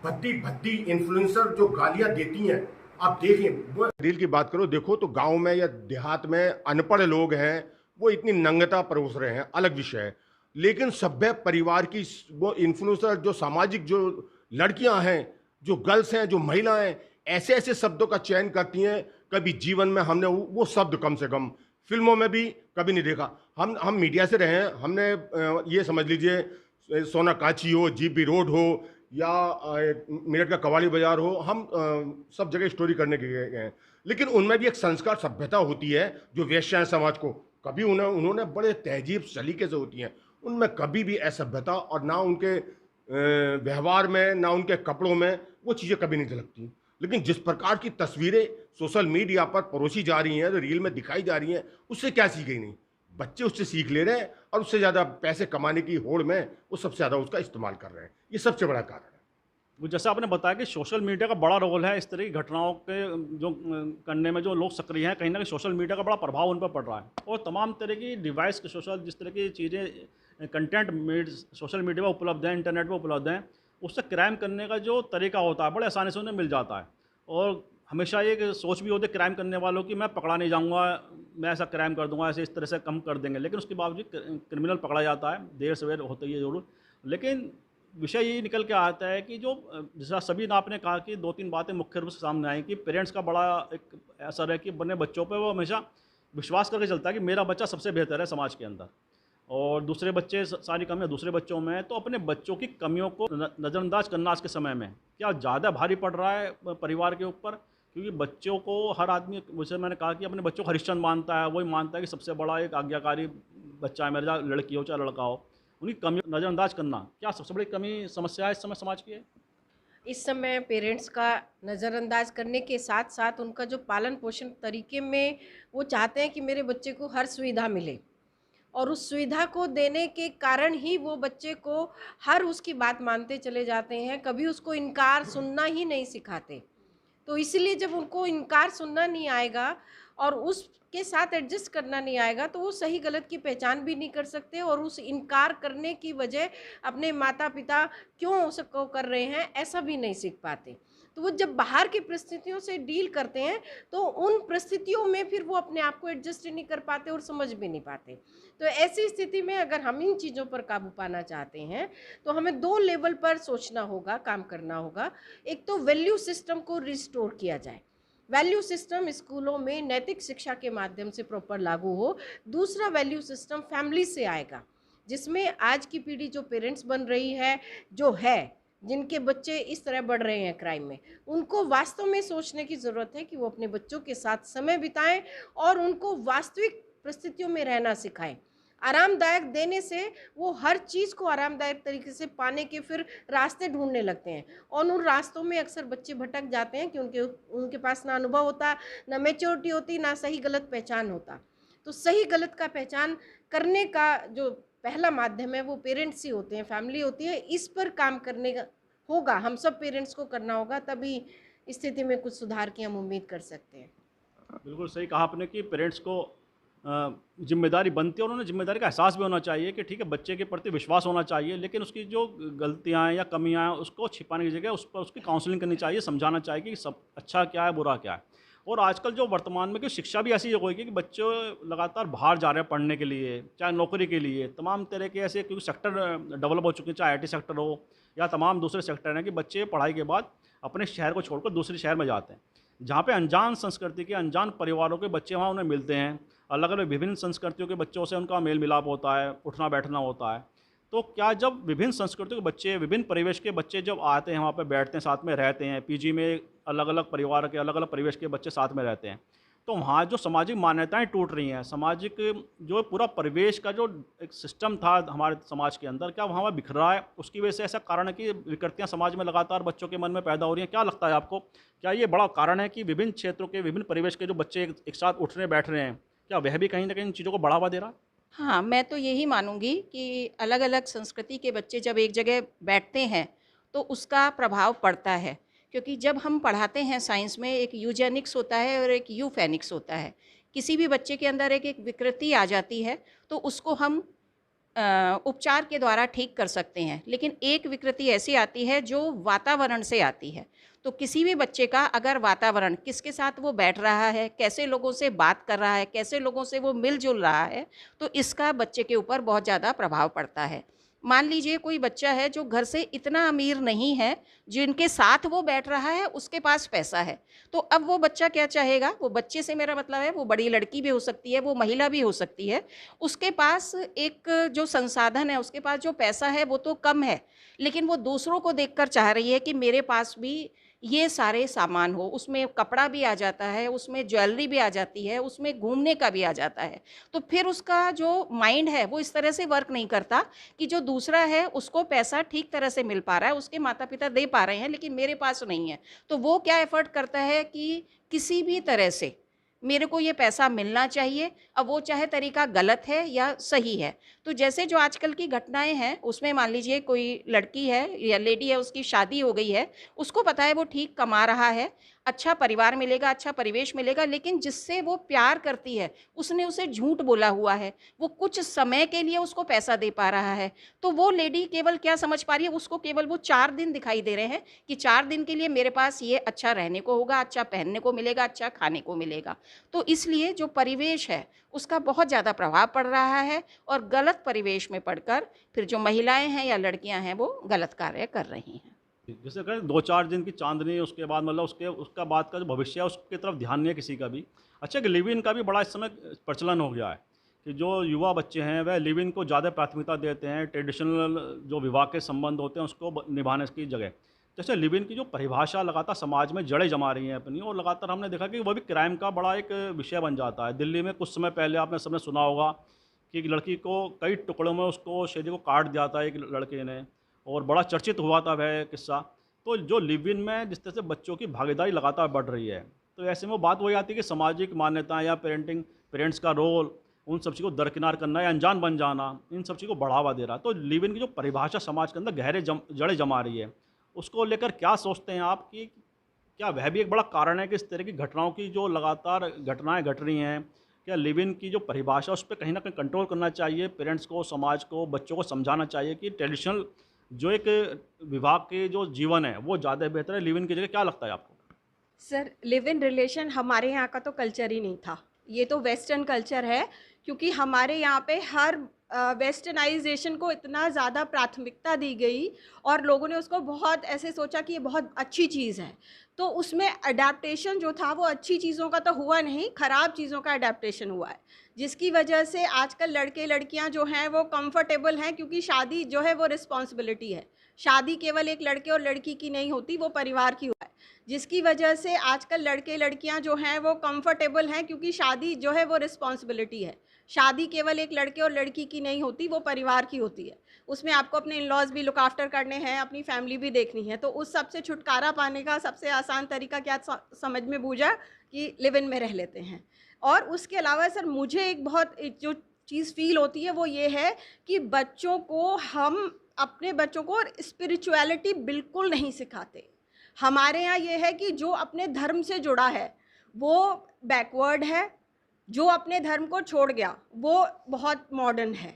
भद्दी इन्फ्लुएंसर जो गालियां देती हैं, आप देखें, वो रील की बात करो, देखो तो गांव में या देहात में अनपढ़ लोग हैं, वो इतनी नंगता परोस रहे हैं, अलग विषय है। लेकिन सभ्य परिवार की वो इन्फ्लुएंसर, जो सामाजिक जो लड़कियां हैं, जो गर्ल्स हैं, जो महिलाएं, ऐसे ऐसे शब्दों का चयन करती हैं, कभी जीवन में हमने वो शब्द कम से कम फिल्मों में भी कभी नहीं देखा। हम मीडिया से रहे हैं, हमने ये समझ लीजिए सोना काची हो, GP रोड हो या मेरठ का कवाली बाजार हो, हम सब जगह स्टोरी करने के गए हैं। लेकिन उनमें भी एक संस्कार सभ्यता होती है जो वेश्या समाज को कभी उन्होंने बड़े तहजीब सलीके से होती हैं, उनमें कभी भी असभ्यता और ना उनके व्यवहार में, ना उनके कपड़ों में वो चीज़ें कभी नहीं झलकती। लेकिन जिस प्रकार की तस्वीरें सोशल मीडिया पर परोसी जा रही हैं, जो रील में दिखाई जा रही हैं, उससे क्या सीखे नहीं। बच्चे उससे सीख ले रहे हैं और उससे ज़्यादा पैसे कमाने की होड़ में वो सबसे ज़्यादा उसका इस्तेमाल कर रहे हैं। ये सबसे बड़ा कारण है। वो जैसा आपने बताया कि सोशल मीडिया का बड़ा रोल है इस तरह की घटनाओं के जो करने में, जो लोग सक्रिय हैं, कहीं ना कहीं सोशल मीडिया का बड़ा प्रभाव उन पर पड़ रहा है। और तमाम तरह की डिवाइस के सोशल जिस तरह की चीज़ें कंटेंट सोशल मीडिया पर उपलब्ध हैं, इंटरनेट पर उपलब्ध हैं, उससे क्राइम करने का जो तरीका होता है बड़े आसानी से उन्हें मिल जाता है। और हमेशा ये सोच भी होती है क्राइम करने वालों की, मैं पकड़ा नहीं जाऊँगा, मैं ऐसा क्राइम कर दूँगा, ऐसे इस तरह से कम कर देंगे। लेकिन उसके बावजूद क्रिमिनल पकड़ा जाता है, देर सवेर होता ही है ज़रूर। लेकिन विषय यही निकल के आता है कि जो जैसा सभी आपने कहा कि 2-3 बातें मुख्य रूप से सामने आई कि पेरेंट्स का बड़ा एक असर है कि अपने बच्चों पे वो हमेशा विश्वास करके चलता है कि मेरा बच्चा सबसे बेहतर है समाज के अंदर, और दूसरे बच्चे सारी कमियां दूसरे बच्चों में है। तो अपने बच्चों की कमियों को नज़रअंदाज करना आज के समय में क्या ज़्यादा भारी पड़ रहा है परिवार के ऊपर, क्योंकि बच्चों को हर आदमी, जैसे मैंने कहा कि अपने बच्चों को हरिश्चंद्र मानता है, वही मानता है कि सबसे बड़ा एक आज्ञाकारी बच्चा है मेरा, लड़की हो चाहे लड़का हो। उनकी कमी नज़रअंदाज करना क्या सबसे बड़ी कमी समस्या है इस समय समाज की है? इस समय पेरेंट्स का नज़रअंदाज करने के साथ साथ उनका जो पालन पोषण तरीके में वो चाहते हैं कि मेरे बच्चे को हर सुविधा मिले, और उस सुविधा को देने के कारण ही वो बच्चे को हर उसकी बात मानते चले जाते हैं, कभी उसको इनकार सुनना ही नहीं सिखाते। तो इसलिए जब उनको इनकार सुनना नहीं आएगा और उसके साथ एडजस्ट करना नहीं आएगा, तो वो सही गलत की पहचान भी नहीं कर सकते, और उस इनकार करने की वजह अपने माता पिता क्यों उसको कर रहे हैं ऐसा भी नहीं सीख पाते। तो वो जब बाहर की परिस्थितियों से डील करते हैं तो उन परिस्थितियों में फिर वो अपने आप को एडजस्ट नहीं कर पाते और समझ भी नहीं पाते। तो ऐसी स्थिति में अगर हम इन चीज़ों पर काबू पाना चाहते हैं तो हमें 2 लेवल पर सोचना होगा, काम करना होगा। एक तो वैल्यू सिस्टम को रिस्टोर किया जाए, वैल्यू सिस्टम स्कूलों में नैतिक शिक्षा के माध्यम से प्रॉपर लागू हो। दूसरा वैल्यू सिस्टम फैमिली से आएगा, जिसमें आज की पीढ़ी जो पेरेंट्स बन रही है, जो है जिनके बच्चे इस तरह बढ़ रहे हैं क्राइम में, उनको वास्तव में सोचने की ज़रूरत है कि वो अपने बच्चों के साथ समय बिताएं और उनको वास्तविक परिस्थितियों में रहना सिखाएं। आरामदायक देने से वो हर चीज़ को आरामदायक तरीके से पाने के फिर रास्ते ढूंढने लगते हैं, और उन रास्तों में अक्सर बच्चे भटक जाते हैं कि उनके पास ना अनुभव होता, ना मैच्योरिटी होती, ना सही गलत पहचान होता। तो सही गलत का पहचान करने का जो पहला माध्यम है वो पेरेंट्स ही होते हैं, फैमिली होती है। इस पर काम करने का होगा, हम सब पेरेंट्स को करना होगा, तभी स्थिति में कुछ सुधार की हम उम्मीद कर सकते हैं। बिल्कुल सही कहा आपने कि पेरेंट्स को जिम्मेदारी बनती है, और उन्हें जिम्मेदारी का एहसास भी होना चाहिए कि ठीक है बच्चे के प्रति विश्वास होना चाहिए, लेकिन उसकी जो गलतियाँ या कमियाँ हैं उसको छिपाने की जगह उस पर उसकी काउंसलिंग करनी चाहिए, समझाना चाहिए कि सब अच्छा क्या है बुरा क्या है। और आजकल जो वर्तमान में कि शिक्षा भी ऐसी हो गई कि बच्चे लगातार बाहर जा रहे हैं पढ़ने के लिए, चाहे नौकरी के लिए, तमाम तरह के ऐसे क्योंकि सेक्टर डेवलप हो चुके हैं, चाहे IT सेक्टर हो या तमाम दूसरे सेक्टर हैं, कि बच्चे पढ़ाई के बाद अपने शहर को छोड़कर दूसरे शहर में जाते हैं, जहाँ पे अनजान संस्कृति के, अनजान परिवारों के बच्चे वहाँ उन्हें मिलते हैं। अलग अलग विभिन्न संस्कृतियों के बच्चों से उनका मेल मिलाप होता है, उठना बैठना होता है। तो क्या जब विभिन्न संस्कृतियों के बच्चे, विभिन्न परिवेश के बच्चे जब आते हैं, वहाँ पे बैठते हैं, साथ में रहते हैं, PG में अलग अलग परिवार के, अलग अलग परिवेश के बच्चे साथ में रहते हैं, तो वहाँ जो सामाजिक मान्यताएं टूट रही हैं, सामाजिक जो पूरा परिवेश का जो एक सिस्टम था हमारे समाज के अंदर, क्या वहाँ बिखर रहा है? उसकी वजह से ऐसा कारण है कि विकृतियाँ समाज में लगातार बच्चों के मन में पैदा हो रही हैं। क्या लगता है आपको, क्या ये बड़ा कारण है कि विभिन्न क्षेत्रों के, विभिन्न परिवेश के जो बच्चे एक साथ उठ रहे बैठ रहे हैं, क्या वह भी कहीं ना कहीं इन चीज़ों को बढ़ावा दे रहा है? हाँ, मैं तो यही मानूंगी कि अलग अलग संस्कृति के बच्चे जब एक जगह बैठते हैं तो उसका प्रभाव पड़ता है, क्योंकि जब हम पढ़ाते हैं साइंस में एक यूजेनिक्स होता है और एक यूफेनिक्स होता है। किसी भी बच्चे के अंदर एक विकृति आ जाती है तो उसको हम उपचार के द्वारा ठीक कर सकते हैं, लेकिन एक विकृति ऐसी आती है जो वातावरण से आती है। तो किसी भी बच्चे का अगर वातावरण, किसके साथ वो बैठ रहा है, कैसे लोगों से बात कर रहा है, कैसे लोगों से वो मिलजुल रहा है, तो इसका बच्चे के ऊपर बहुत ज़्यादा प्रभाव पड़ता है। मान लीजिए कोई बच्चा है जो घर से इतना अमीर नहीं है, जिनके साथ वो बैठ रहा है उसके पास पैसा है, तो अब वो बच्चा क्या चाहेगा, वो बच्चे से मेरा मतलब है वो बड़ी लड़की भी हो सकती है, वो महिला भी हो सकती है, उसके पास एक जो संसाधन है, उसके पास जो पैसा है वो तो कम है, लेकिन वो दूसरों को देखकर चाह रही है कि मेरे पास भी ये सारे सामान हो, उसमें कपड़ा भी आ जाता है, उसमें ज्वेलरी भी आ जाती है, उसमें घूमने का भी आ जाता है, तो फिर उसका जो माइंड है वो इस तरह से वर्क नहीं करता कि जो दूसरा है उसको पैसा ठीक तरह से मिल पा रहा है, उसके माता पिता दे पा रहे हैं लेकिन मेरे पास नहीं है। तो वो क्या एफर्ट करता है कि किसी भी तरह से मेरे को ये पैसा मिलना चाहिए, अब वो चाहे तरीका गलत है या सही है। तो जैसे जो आजकल की घटनाएं हैं उसमें मान लीजिए कोई लड़की है या लेडी है, उसकी शादी हो गई है, उसको पता है वो ठीक कमा रहा है, अच्छा परिवार मिलेगा, अच्छा परिवेश मिलेगा, लेकिन जिससे वो प्यार करती है उसने उसे झूठ बोला हुआ है, वो कुछ समय के लिए उसको पैसा दे पा रहा है। तो वो लेडी केवल क्या समझ पा रही है, उसको केवल वो 4 दिन दिखाई दे रहे हैं कि 4 दिन के लिए मेरे पास ये अच्छा रहने को होगा, अच्छा पहनने को मिलेगा, अच्छा खाने को मिलेगा। तो इसलिए जो परिवेश है उसका बहुत ज़्यादा प्रभाव पड़ रहा है और गलत परिवेश में पड़कर फिर जो महिलाएं हैं या लड़कियां हैं वो गलत कार्य कर रही हैं। जैसे कहें 2-4 दिन की चांदनी, उसके बाद मतलब उसका बाद का जो भविष्य है उसकी तरफ ध्यान नहीं है किसी का भी। अच्छा, कि लिव इन का भी बड़ा इस समय प्रचलन हो गया है कि जो युवा बच्चे हैं वह लिव इन को ज़्यादा प्राथमिकता देते हैं, ट्रेडिशनल जो विवाह के संबंध होते हैं उसको निभाने की जगह। जैसे लिव इन की जो परिभाषा लगातार समाज में जड़ें जमा रही हैं अपनी, और लगातार हमने देखा कि वो भी क्राइम का बड़ा एक विषय बन जाता है। दिल्ली में कुछ समय पहले आपने सबने सुना होगा कि एक लड़की को कई टुकड़ों में उसको शरीर को काट दिया था एक लड़के ने, और बड़ा चर्चित हुआ था वह किस्सा। तो जो लिव इन में जिस तरह से बच्चों की भागीदारी लगातार बढ़ रही है, तो ऐसे में वो बात वही आती है कि सामाजिक मान्यताएं या पेरेंट्स का रोल, उन सब चीज़ को दरकिनार करना या अनजान बन जाना, इन सब चीज़ को बढ़ावा दे रहा है। तो लिव इन की जो परिभाषा समाज के अंदर गहरे जड़ें जमा रही है, उसको लेकर क्या सोचते हैं आप कि क्या वह भी एक बड़ा कारण है कि इस तरह की घटनाओं की जो लगातार घटनाएं घट रही हैं, क्या लिव इन की जो परिभाषा उस पर कहीं ना कहीं कंट्रोल करना चाहिए, पेरेंट्स को, समाज को, बच्चों को समझाना चाहिए कि ट्रेडिशनल जो एक विवाह के जो जीवन है वो ज़्यादा बेहतर है लिव इन की जगह? क्या लगता है आपको? सर, लिव इन रिलेशन हमारे यहाँ का तो कल्चर ही नहीं था, ये तो वेस्टर्न कल्चर है, क्योंकि हमारे यहाँ पे हर वेस्टर्नाइजेशन को इतना ज़्यादा प्राथमिकता दी गई और लोगों ने उसको बहुत ऐसे सोचा कि ये बहुत अच्छी चीज़ है, तो उसमें अडेप्टेशन जो था वो अच्छी चीज़ों का तो हुआ नहीं, ख़राब चीज़ों का अडेप्टेशन हुआ है, जिसकी वजह से आजकल लड़के लड़कियां जो हैं वो कंफर्टेबल हैं, क्योंकि शादी जो है वो रिस्पॉन्सिबिलिटी है। शादी केवल एक लड़के और लड़की की नहीं होती, वो परिवार की हुआ है, जिसकी वजह से आजकल लड़के लड़कियां जो हैं वो कंफर्टेबल हैं, क्योंकि शादी जो है वो रिस्पॉन्सिबिलिटी है। शादी केवल एक लड़के और लड़की की नहीं होती, वो परिवार की होती है, उसमें आपको अपने इन लॉज भी लुक आफ्टर करने हैं, अपनी फैमिली भी देखनी है। तो उस सब से छुटकारा पाने का सबसे आसान तरीका क्या समझ में बूझा कि लिव इन में रह लेते हैं। और उसके अलावा सर मुझे एक बहुत जो चीज़ फील होती है वो ये है कि बच्चों को हम अपने बच्चों को स्पिरिचुअलिटी बिल्कुल नहीं सिखाते। हमारे यहाँ ये है कि जो अपने धर्म से जुड़ा है वो बैकवर्ड है, जो अपने धर्म को छोड़ गया वो बहुत मॉडर्न है।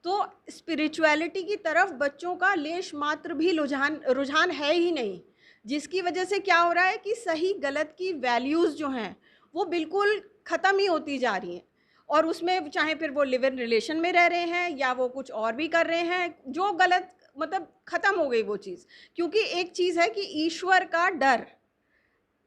तो स्पिरिचुअलिटी की तरफ बच्चों का लेश मात्र भी रुझान है ही नहीं, जिसकी वजह से क्या हो रहा है कि सही गलत की वैल्यूज़ जो हैं वो बिल्कुल ख़त्म ही होती जा रही हैं। और उसमें चाहे फिर वो लिव इन रिलेशन में रह रहे हैं या वो कुछ और भी कर रहे हैं, जो गलत मतलब ख़त्म हो गई वो चीज़। क्योंकि एक चीज़ है कि ईश्वर का डर,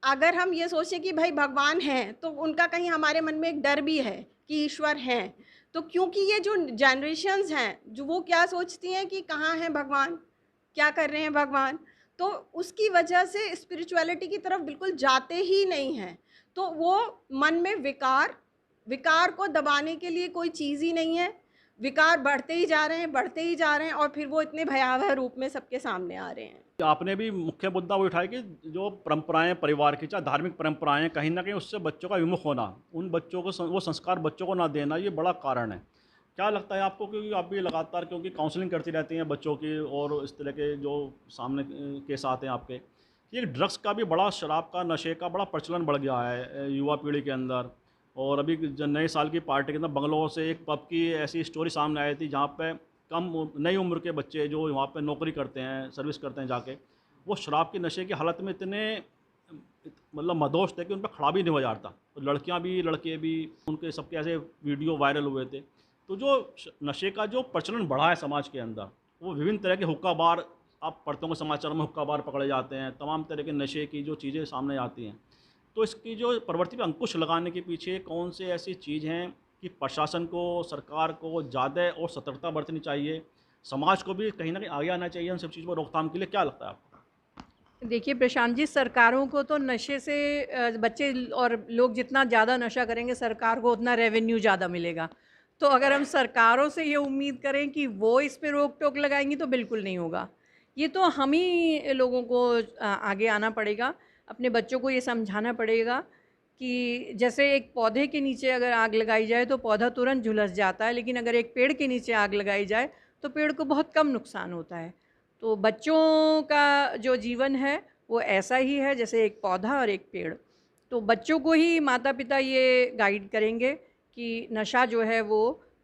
अगर हम ये सोचें कि भाई भगवान हैं तो उनका कहीं हमारे मन में एक डर भी है कि ईश्वर हैं। तो क्योंकि ये जो जनरेशन्स हैं जो वो क्या सोचती हैं कि कहाँ हैं भगवान, क्या कर रहे हैं भगवान, तो उसकी वजह से स्पिरिचुअलिटी की तरफ बिल्कुल जाते ही नहीं हैं। तो वो मन में विकार को दबाने के लिए कोई चीज़ ही नहीं है, विकार बढ़ते ही जा रहे हैं और फिर वो इतने भयावह रूप में सबके सामने आ रहे हैं। आपने भी मुख्य मुद्दा वो उठाया कि जो परंपराएं परिवार की, चाहे धार्मिक परंपराएं, कहीं ना कहीं उससे बच्चों का विमुख होना, उन बच्चों को वो संस्कार बच्चों को ना देना, ये बड़ा कारण है। क्या लगता है आपको, क्योंकि आप भी लगातार क्योंकि काउंसलिंग करती रहती हैं बच्चों की और इस तरह के जो सामने केस आते हैं आपके, ये ड्रग्स का भी बड़ा, शराब का, नशे का बड़ा प्रचलन बढ़ गया है युवा पीढ़ी के अंदर। और अभी नए साल की पार्टी के अंदर बंगलों से एक पब की ऐसी स्टोरी सामने आई थी जहाँ पे नई उम्र के बच्चे जो वहाँ पे नौकरी करते हैं, सर्विस करते हैं जाके, वो शराब के नशे की हालत में इतने मतलब मदोश थे कि उन पर खड़ा भी नहीं हो जाता। तो लड़कियाँ भी लड़के भी, उनके सबके ऐसे वीडियो वायरल हुए थे। तो जो नशे का जो प्रचलन बढ़ा है समाज के अंदर, वो विभिन्न तरह के हुक्का बार, आप पढ़ते होंगे समाचार में, हुक्का बार पकड़े जाते हैं, तमाम तरह के नशे की जो चीज़ें सामने आती हैं। तो इसकी जो प्रवृत्ति पर अंकुश लगाने के पीछे कौन से ऐसी चीज़ हैं कि प्रशासन को, सरकार को ज़्यादा और सतर्कता बरतनी चाहिए, समाज को भी कहीं ना कहीं आगे आना चाहिए उन सब चीज़ों पर रोकथाम के लिए? क्या लगता है आपको? देखिए प्रशांत जी, सरकारों को तो नशे से बच्चे और लोग जितना ज़्यादा नशा करेंगे सरकार को उतना रेवेन्यू ज़्यादा मिलेगा। तो अगर हम सरकारों से ये उम्मीद करें कि वो इस पे रोक टोक लगाएंगी तो बिल्कुल नहीं होगा। ये तो हम ही लोगों को आगे आना पड़ेगा, अपने बच्चों को ये समझाना पड़ेगा कि जैसे एक पौधे के नीचे अगर आग लगाई जाए तो पौधा तुरंत झुलस जाता है, लेकिन अगर एक पेड़ के नीचे आग लगाई जाए तो पेड़ को बहुत कम नुकसान होता है। तो बच्चों का जो जीवन है वो ऐसा ही है जैसे एक पौधा और एक पेड़। तो बच्चों को ही माता पिता ये गाइड करेंगे कि नशा जो है वो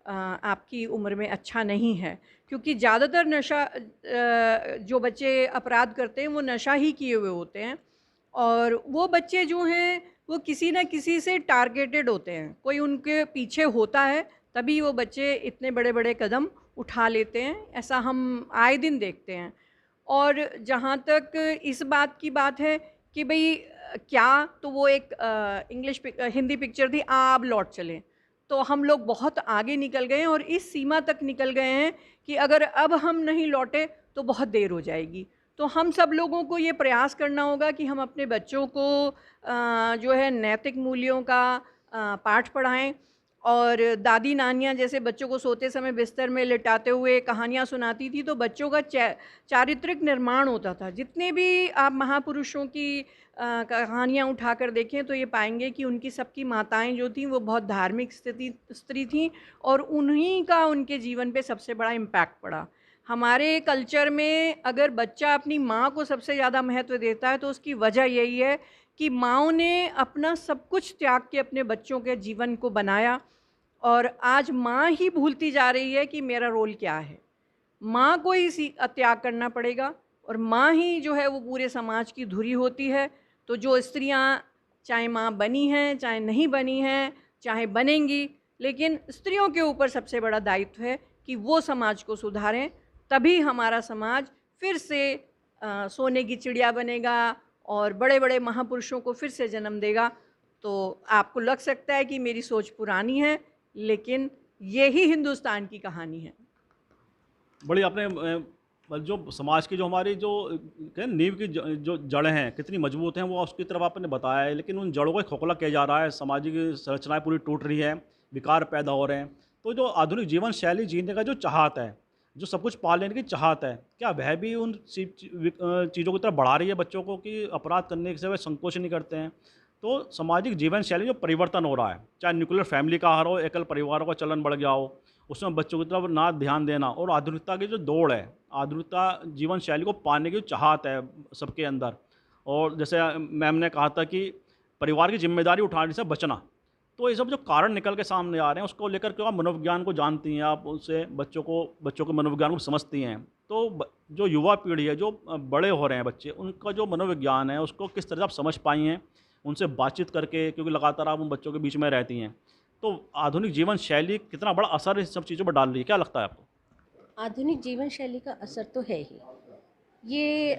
आपकी उम्र में अच्छा नहीं है, क्योंकि ज़्यादातर नशा जो बच्चे अपराध करते हैं वो नशा ही किए हुए होते हैं, और वो बच्चे जो हैं वो किसी न किसी से टारगेटेड होते हैं, कोई उनके पीछे होता है तभी वो बच्चे इतने बड़े बड़े कदम उठा लेते हैं। ऐसा हम आए दिन देखते हैं। और जहाँ तक इस बात की बात है कि भाई क्या, तो वो एक हिंदी पिक्चर थी आप लौट चलें, तो हम लोग बहुत आगे निकल गए हैं और इस सीमा तक निकल गए हैं कि अगर अब हम नहीं लौटे तो बहुत देर हो जाएगी। तो हम सब लोगों को ये प्रयास करना होगा कि हम अपने बच्चों को जो है नैतिक मूल्यों का पाठ पढ़ाएं, और दादी नानियाँ जैसे बच्चों को सोते समय बिस्तर में लिटाते हुए कहानियाँ सुनाती थी तो बच्चों का चारित्रिक निर्माण होता था। जितने भी आप महापुरुषों की कहानियाँ उठाकर देखें तो ये पाएंगे कि उनकी सबकी माताएं जो थीं वो बहुत धार्मिक स्त्री थीं, और उन्हीं का उनके जीवन पे सबसे बड़ा इम्पैक्ट पड़ा। हमारे कल्चर में अगर बच्चा अपनी माँ को सबसे ज़्यादा महत्व देता है तो उसकी वजह यही है कि माँओं ने अपना सब कुछ त्याग के अपने बच्चों के जीवन को बनाया, और आज माँ ही भूलती जा रही है कि मेरा रोल क्या है। माँ को ही त्याग करना पड़ेगा, और माँ ही जो है वो पूरे समाज की धुरी होती है। तो जो स्त्रियाँ चाहे माँ बनी हैं चाहे नहीं बनी हैं चाहे बनेंगी, लेकिन स्त्रियों के ऊपर सबसे बड़ा दायित्व है कि वो समाज को सुधारें, तभी हमारा समाज फिर से सोने की चिड़िया बनेगा और बड़े बड़े महापुरुषों को फिर से जन्म देगा। तो आपको लग सकता है कि मेरी सोच पुरानी है, लेकिन यही हिंदुस्तान की कहानी है। बड़ी आपने जो समाज की जो हमारी जो नींव की जो जड़ें हैं कितनी मजबूत हैं वो उसकी तरफ आपने बताया है, लेकिन उन जड़ों को खोखला किया जा रहा है, सामाजिक संरचनाएं पूरी टूट रही है, विकार पैदा हो रहे हैं। तो जो आधुनिक जीवन शैली जीने का जो चाहत है, जो सब कुछ पा लेने की चाहत है, क्या वह भी उन चीज़ों की तरफ बढ़ा रही है बच्चों को कि अपराध करने से वे संकोच नहीं करते हैं? तो सामाजिक जीवन शैली जो परिवर्तन हो रहा है, चाहे न्यूक्लियर फैमिली का आहार हो, एकल परिवारों का चलन बढ़ गया हो, उसमें बच्चों की तरफ ना ध्यान देना, और आधुनिकता की जो दौड़ है, आधुनिकता जीवन शैली को पाने की चाहत है सबके अंदर, और जैसे मैम ने कहा था कि परिवार की जिम्मेदारी उठाने से बचना, तो ये सब जो कारण निकल के सामने आ रहे हैं उसको लेकर के आप मनोविज्ञान को जानती हैं, आप उससे बच्चों के मनोविज्ञान को समझती हैं। तो जो युवा पीढ़ी है, जो बड़े हो रहे हैं बच्चे, उनका जो मनोविज्ञान है उसको किस तरह से आप समझ पाई हैं उनसे बातचीत करके, क्योंकि लगातार आप उन बच्चों के बीच में रहती हैं। तो आधुनिक जीवन शैली कितना बड़ा असर इस सब चीज़ों पर डाल रही है, क्या लगता है आपको? आधुनिक जीवन शैली का असर तो है ही। ये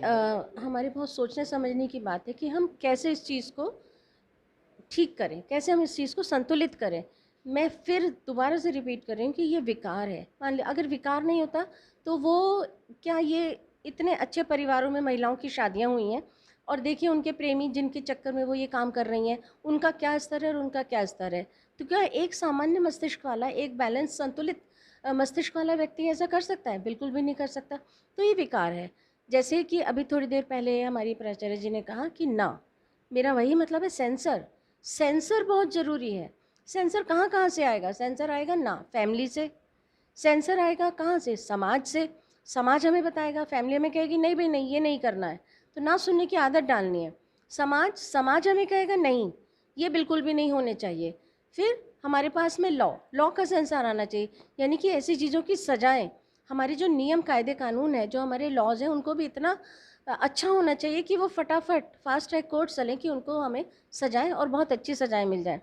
हमारे बहुत सोचने समझने की बात है कि हम कैसे इस चीज़ को ठीक करें, कैसे हम इस चीज़ को संतुलित करें। मैं फिर दोबारा से रिपीट कर रही हूँ कि ये विकार है। मान ली अगर विकार नहीं होता तो वो क्या, ये इतने अच्छे परिवारों में महिलाओं की शादियाँ हुई हैं और देखिए उनके प्रेमी जिनके चक्कर में वो ये काम कर रही हैं, उनका क्या स्तर है और उनका क्या स्तर है। तो क्या एक सामान्य मस्तिष्क वाला, एक बैलेंस संतुलित मस्तिष्क वाला व्यक्ति ऐसा कर सकता है? बिल्कुल भी नहीं कर सकता। तो ये विकार है। जैसे कि अभी थोड़ी देर पहले हमारी प्राचार्य जी ने कहा कि ना, मेरा वही मतलब है सेंसर। सेंसर बहुत ज़रूरी है। सेंसर कहाँ कहाँ से आएगा? सेंसर आएगा ना फैमिली से, सेंसर आएगा कहाँ से? समाज से। समाज हमें बताएगा, फैमिली हमें कहेगी नहीं भाई नहीं, ये नहीं करना है, तो ना सुनने की आदत डालनी है। समाज हमें कहेगा नहीं, ये बिल्कुल भी नहीं होने चाहिए। फिर हमारे पास में लॉ का सेंसर आना चाहिए, यानी कि ऐसी चीज़ों की सजाएं, हमारे जो नियम कायदे कानून है, जो हमारे लॉज हैं, उनको भी इतना अच्छा होना चाहिए कि वो फटाफट फास्ट ट्रैक कोर्ट चलें कि उनको हमें सजाएं और बहुत अच्छी सजाएं मिल जाएं।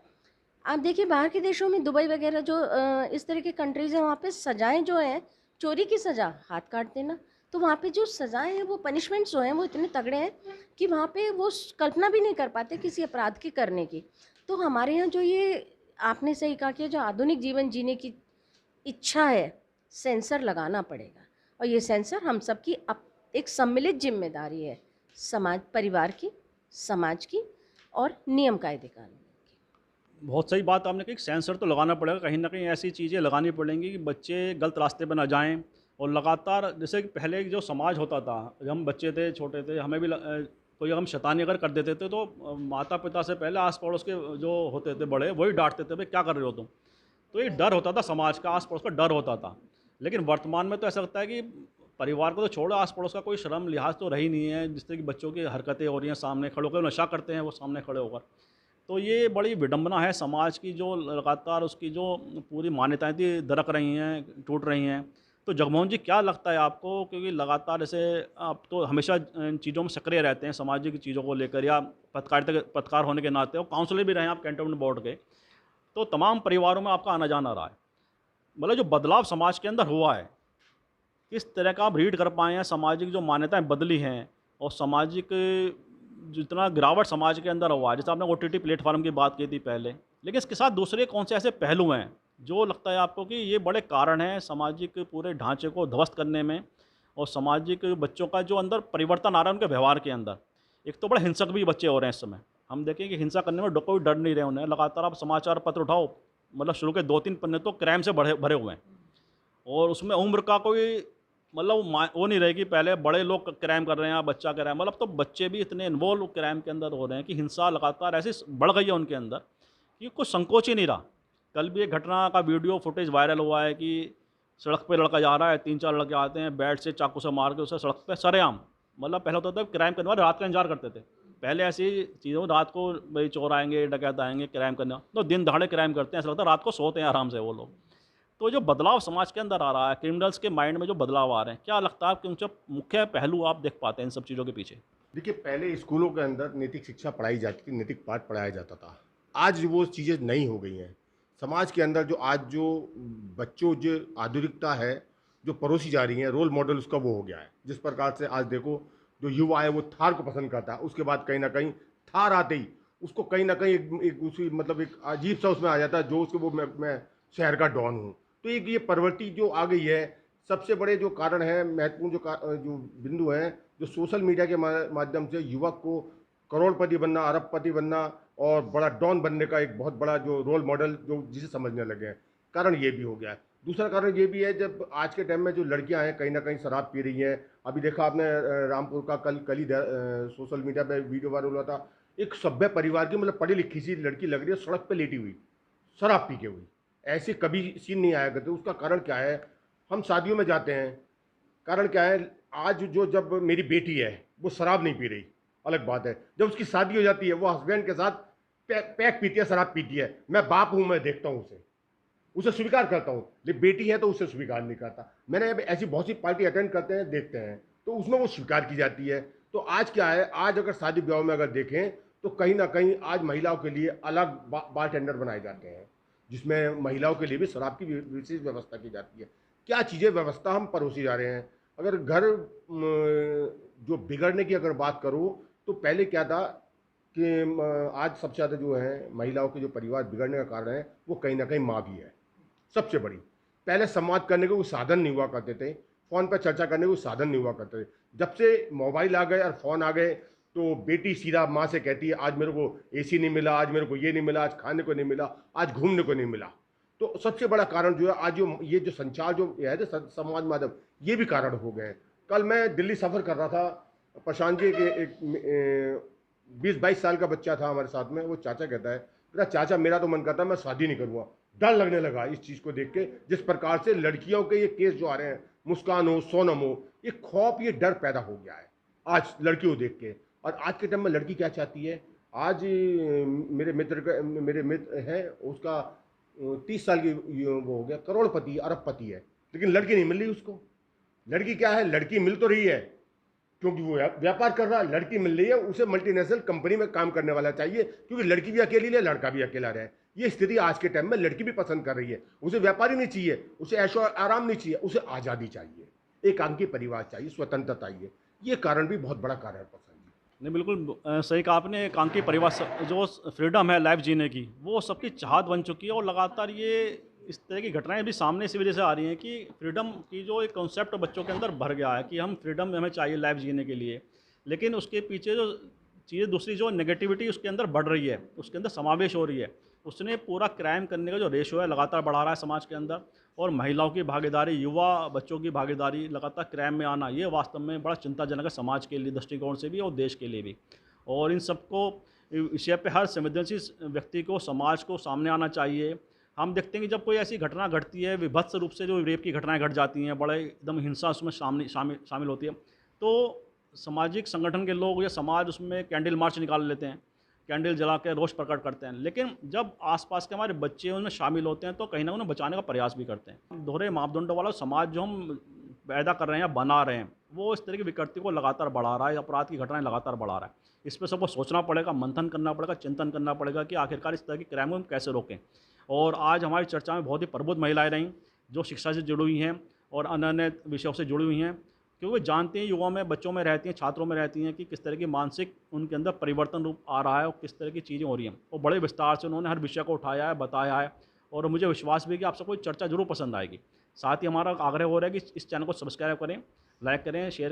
आप देखिए बाहर के देशों में, दुबई वगैरह जो इस तरह के कंट्रीज़ हैं, वहाँ पे सजाएं जो हैं, चोरी की सज़ा हाथ काट देना, तो वहाँ पे जो सज़ाएं हैं, वो पनिशमेंट्स जो हैं वो इतने तगड़े हैं कि वहाँ पे वो कल्पना भी नहीं कर पाते किसी अपराध की करने की। तो हमारे यहाँ जो ये आपने सही कहा कि जो आधुनिक जीवन जीने की इच्छा है, सेंसर लगाना पड़ेगा, और ये सेंसर हम सबकी एक सम्मिलित जिम्मेदारी है। परिवार की, समाज की और नियम कायदे कानून की। बहुत सही बात आपने कही, सेंसर तो लगाना पड़ेगा, कहीं ना कहीं ऐसी चीज़ें लगानी पड़ेंगी कि बच्चे गलत रास्ते पर ना जाएं। और लगातार, जैसे कि पहले जो समाज होता था, जब हम बच्चे थे, छोटे थे, हमें भी कोई हम शैतानी अगर कर देते थे तो माता पिता से पहले आस पड़ोस के जो होते थे बड़े, वही डांटते थे, भाई क्या कर रहे हो तुम। तो ये डर होता था, समाज का, आस पड़ोस का डर होता था। लेकिन वर्तमान में तो ऐसा लगता है कि परिवार को तो छोड़ो, आस पड़ोस का कोई शर्म लिहाज तो रही नहीं है, जिससे कि बच्चों की हरकतें हो रही हैं, सामने खड़े होकर नशा करते हैं वो सामने खड़े होकर। तो ये बड़ी विडंबना है समाज की, जो लगातार उसकी जो पूरी मान्यताएं थी दरक रही हैं, टूट रही हैं। तो जगमोहन जी, क्या लगता है आपको, क्योंकि लगातार जैसे आप तो हमेशा इन चीज़ों में सक्रिय रहते हैं, सामाजिक चीज़ों को लेकर, या पत्रकार होने के नाते, और काउंसलर भी रहे हैं आप कैंटोनमेंट बोर्ड के, तो तमाम परिवारों में आपका आना जाना रहा है। मतलब जो बदलाव समाज के अंदर हुआ है, किस तरह का आप रीड कर पाए हैं, सामाजिक जो मान्यताएं बदली हैं, और सामाजिक जितना गिरावट समाज के अंदर हुआ है, जैसे आपने OTT प्लेटफॉर्म की बात की थी पहले, लेकिन इसके साथ दूसरे कौन से ऐसे पहलू हैं जो लगता है आपको कि ये बड़े कारण हैं सामाजिक पूरे ढांचे को ध्वस्त करने में, और सामाजिक बच्चों का जो अंदर परिवर्तन आ रहा है उनके व्यवहार के अंदर। एक तो बड़े हिंसक भी बच्चे हो रहे हैं इस समय, हम देखें कि हिंसा करने में कोई डर नहीं रहे उन्हें। लगातार आप समाचार पत्र उठाओ, मतलब शुरू के 2-3 पन्ने तो क्राइम से भरे हुए हैं, और उसमें उम्र का कोई मतलब वो नहीं रहेगी, पहले बड़े लोग क्राइम कर रहे हैं, बच्चा कर रहा है, मतलब तो बच्चे भी इतने इन्वॉल्व क्राइम के अंदर हो रहे हैं कि हिंसा लगातार ऐसी बढ़ गई है उनके अंदर कि कुछ संकोच ही नहीं रहा। कल भी एक घटना का वीडियो फुटेज वायरल हुआ है कि सड़क पे लड़का जा रहा है, 3-4 लड़के आते हैं, बैट से चाकू से मार के उसे सड़क पे सरेआम, मतलब पहले होता था क्राइम करने वाले रात का इंतजार करते थे, पहले ऐसी चीज़ों, रात को भाई चोर आएंगे, डकैत आएंगे, क्राइम करने, तो दिन दहाड़े क्राइम करते हैं, ऐसा लगता है रात को सोते हैं आराम से वो लोग। तो जो बदलाव समाज के अंदर आ रहा है, क्रिमिनल्स के माइंड में जो बदलाव आ रहे हैं, क्या लगता है कि उनसे मुख्य पहलू आप देख पाते हैं इन सब चीज़ों के पीछे? देखिए, पहले स्कूलों के अंदर नैतिक शिक्षा पढ़ाई जाती थी, नैतिक पाठ पढ़ाया जाता था। आज वो चीज़ें नहीं हो गई हैं। समाज के अंदर जो बच्चों जो आधुनिकता है जो परोसी जा रही है, रोल मॉडल उसका वो हो गया है। जिस प्रकार से आज देखो, जो युवा है वो थार को पसंद करता है, उसके बाद कहीं ना कहीं थार आते ही उसको कहीं ना कहीं एक उसी मतलब एक अजीब सा उसमें आ जाता है, जो उसके वो मैं शहर का डॉन हूँ। तो एक ये प्रवृत्ति जो आ गई है, सबसे बड़े जो कारण है, महत्वपूर्ण जो बिंदु हैं, जो सोशल मीडिया के माध्यम से युवक को करोड़पति बनना, अरबपति बनना और बड़ा डॉन बनने का एक बहुत बड़ा जो रोल मॉडल जो जिसे समझने लगे हैं, कारण ये भी हो गया है। दूसरा कारण ये भी है, जब आज के टाइम में जो लड़कियां हैं कहीं ना कहीं शराब पी रही हैं। अभी देखा आपने रामपुर का कल ही सोशल मीडिया पे वीडियो वायरल हुआ था, एक सभ्य परिवार की मतलब पढ़ी लिखी सी लड़की लग रही है सड़क पे लेटी हुई, शराब पी के हुई। ऐसे कभी सीन नहीं आया करते। उसका कारण क्या है? हम शादियों में जाते हैं, कारण क्या है? आज जब मेरी बेटी है वो शराब नहीं पी रही, अलग बात है, जब उसकी शादी हो जाती है वो हस्बैंड के साथ पैक पीती है, शराब पीती है। मैं बाप हूँ, मैं देखता हूँ उसे स्वीकार करता हूँ, लेकिन बेटी है तो उसे स्वीकार नहीं करता। मैंने ऐसी बहुत सी पार्टी अटेंड करते हैं, देखते हैं, तो उसमें वो स्वीकार की जाती है। तो आज क्या है, आज अगर शादी ब्याह में अगर देखें तो कहीं ना कहीं आज महिलाओं के लिए अलग बार टेंडर बनाए जाते हैं, जिसमें महिलाओं के लिए भी शराब की विशेष व्यवस्था की जाती है। क्या चीज़ें व्यवस्था हम परोसी जा रहे हैं। अगर घर जो बिगड़ने की अगर बात करूँ तो पहले क्या था कि आज सबसे ज़्यादा जो है महिलाओं के जो परिवार बिगड़ने का कारण है वो कहीं ना कहीं माँ भी है सबसे बड़ी। पहले संवाद करने के कोई साधन नहीं हुआ करते थे, फ़ोन पर चर्चा करने के कोई साधन नहीं हुआ करते थे। जब से मोबाइल आ गए और फ़ोन आ गए तो बेटी सीधा माँ से कहती है, आज मेरे को एसी नहीं मिला, आज मेरे को ये नहीं मिला, आज खाने को नहीं मिला, आज घूमने को नहीं मिला। तो सबसे बड़ा कारण जो है आज ये जो संचार जो है समाज माध्यम, ये भी कारण हो गए हैं। कल मैं दिल्ली सफ़र कर रहा था, प्रशांत जी के एक 20-22 साल का बच्चा था हमारे साथ में। वो चाचा कहता है, चाचा मेरा तो मन करता है मैं शादी नहीं करूँगा। डर लगने लगा इस चीज़ को देख के, जिस प्रकार से लड़कियों के ये केस जो आ रहे हैं, मुस्कान हो, सोनम हो, ये खौफ, ये डर पैदा हो गया है आज लड़कियों को देख के। और आज के टाइम में लड़की क्या चाहती है? आज मेरे मित्र हैं, उसका 30 साल की वो हो गया, करोड़पति, अरबपति है, लेकिन लड़की नहीं मिल रही उसको। लड़की क्या है? लड़की मिल तो रही है क्योंकि वो व्यापार कर रहा है, लड़की मिल रही है, उसे मल्टीनेशनल कंपनी में काम करने वाला चाहिए, क्योंकि लड़की भी अकेली रहे, लड़का भी अकेला रहे। ये स्थिति आज के टाइम में लड़की भी पसंद कर रही है। उसे व्यापारी नहीं चाहिए, उसे ऐशो आराम नहीं चाहिए, उसे आज़ादी चाहिए, एकांकी परिवार चाहिए, स्वतंत्रता चाहिए। ये कारण भी बहुत बड़ा कारण है पसंद। नहीं, बिल्कुल सही कहा आपने। एकांकी परिवार जो फ्रीडम है लाइफ जीने की, वो सबकी चाहत बन चुकी है। और लगातार ये इस तरह की घटनाएं भी सामने इसी वजह से आ रही हैं कि फ्रीडम की जो एक कॉन्सेप्ट बच्चों के अंदर भर गया है कि हम फ्रीडम हमें चाहिए लाइफ जीने के लिए, लेकिन उसके पीछे जो चीज़ दूसरी जो नेगेटिविटी उसके अंदर बढ़ रही है, उसके अंदर समावेश हो रही है, उसने पूरा क्राइम करने का जो रेशो है लगातार बढ़ा रहा है समाज के अंदर। और महिलाओं की भागीदारी, युवा बच्चों की भागीदारी, लगातार क्राइम में आना, ये वास्तव में बड़ा चिंताजनक है समाज के लिए दृष्टिकोण से भी और देश के लिए भी। और इन सबको विषय पे हर संवेदनशील व्यक्ति को, समाज को सामने आना चाहिए। हम देखते हैं कि जब कोई ऐसी घटना घटती है, विभत्स रूप से जो रेप की घटनाएं घट जाती हैं, बड़े एकदम हिंसा उसमें शामिल होती है, तो सामाजिक संगठन के लोग या समाज उसमें कैंडल मार्च निकाल लेते हैं, कैंडल जला के रोष प्रकट करते हैं। लेकिन जब आसपास के हमारे बच्चे उनमें शामिल होते हैं तो कहीं ना उन्हें बचाने का प्रयास भी करते हैं। दोहरे मापदंडों वाला समाज जो हम पैदा कर रहे हैं या बना रहे हैं, वो इस तरह की विकृति को लगातार बढ़ा रहा है, अपराध की घटनाएं लगातार बढ़ा रहा है। इस पर सबको सोचना पड़ेगा, मंथन करना पड़ेगा, चिंतन करना पड़ेगा कि आखिरकार इस तरह की क्राइम को हम कैसे रोकें। और आज हमारी चर्चा में बहुत ही प्रबुद्ध महिलाएं रहीं जो शिक्षा से जुड़ी हुई हैं और अन्य अन्य विषयों से जुड़ी हुई हैं, क्योंकि वे जानती हैं, युवाओं में, बच्चों में रहती हैं, छात्रों में रहती हैं कि किस तरह की मानसिक उनके अंदर परिवर्तन रूप आ रहा है और किस तरह की चीज़ें हो रही हैं। और बड़े विस्तार से उन्होंने हर विषय को उठाया है, बताया है, और मुझे विश्वास भी है कि आप सबको चर्चा जरूर पसंद आएगी। साथ ही हमारा आग्रह हो रहा है कि इस चैनल को सब्सक्राइब करें, लाइक करें, शेयर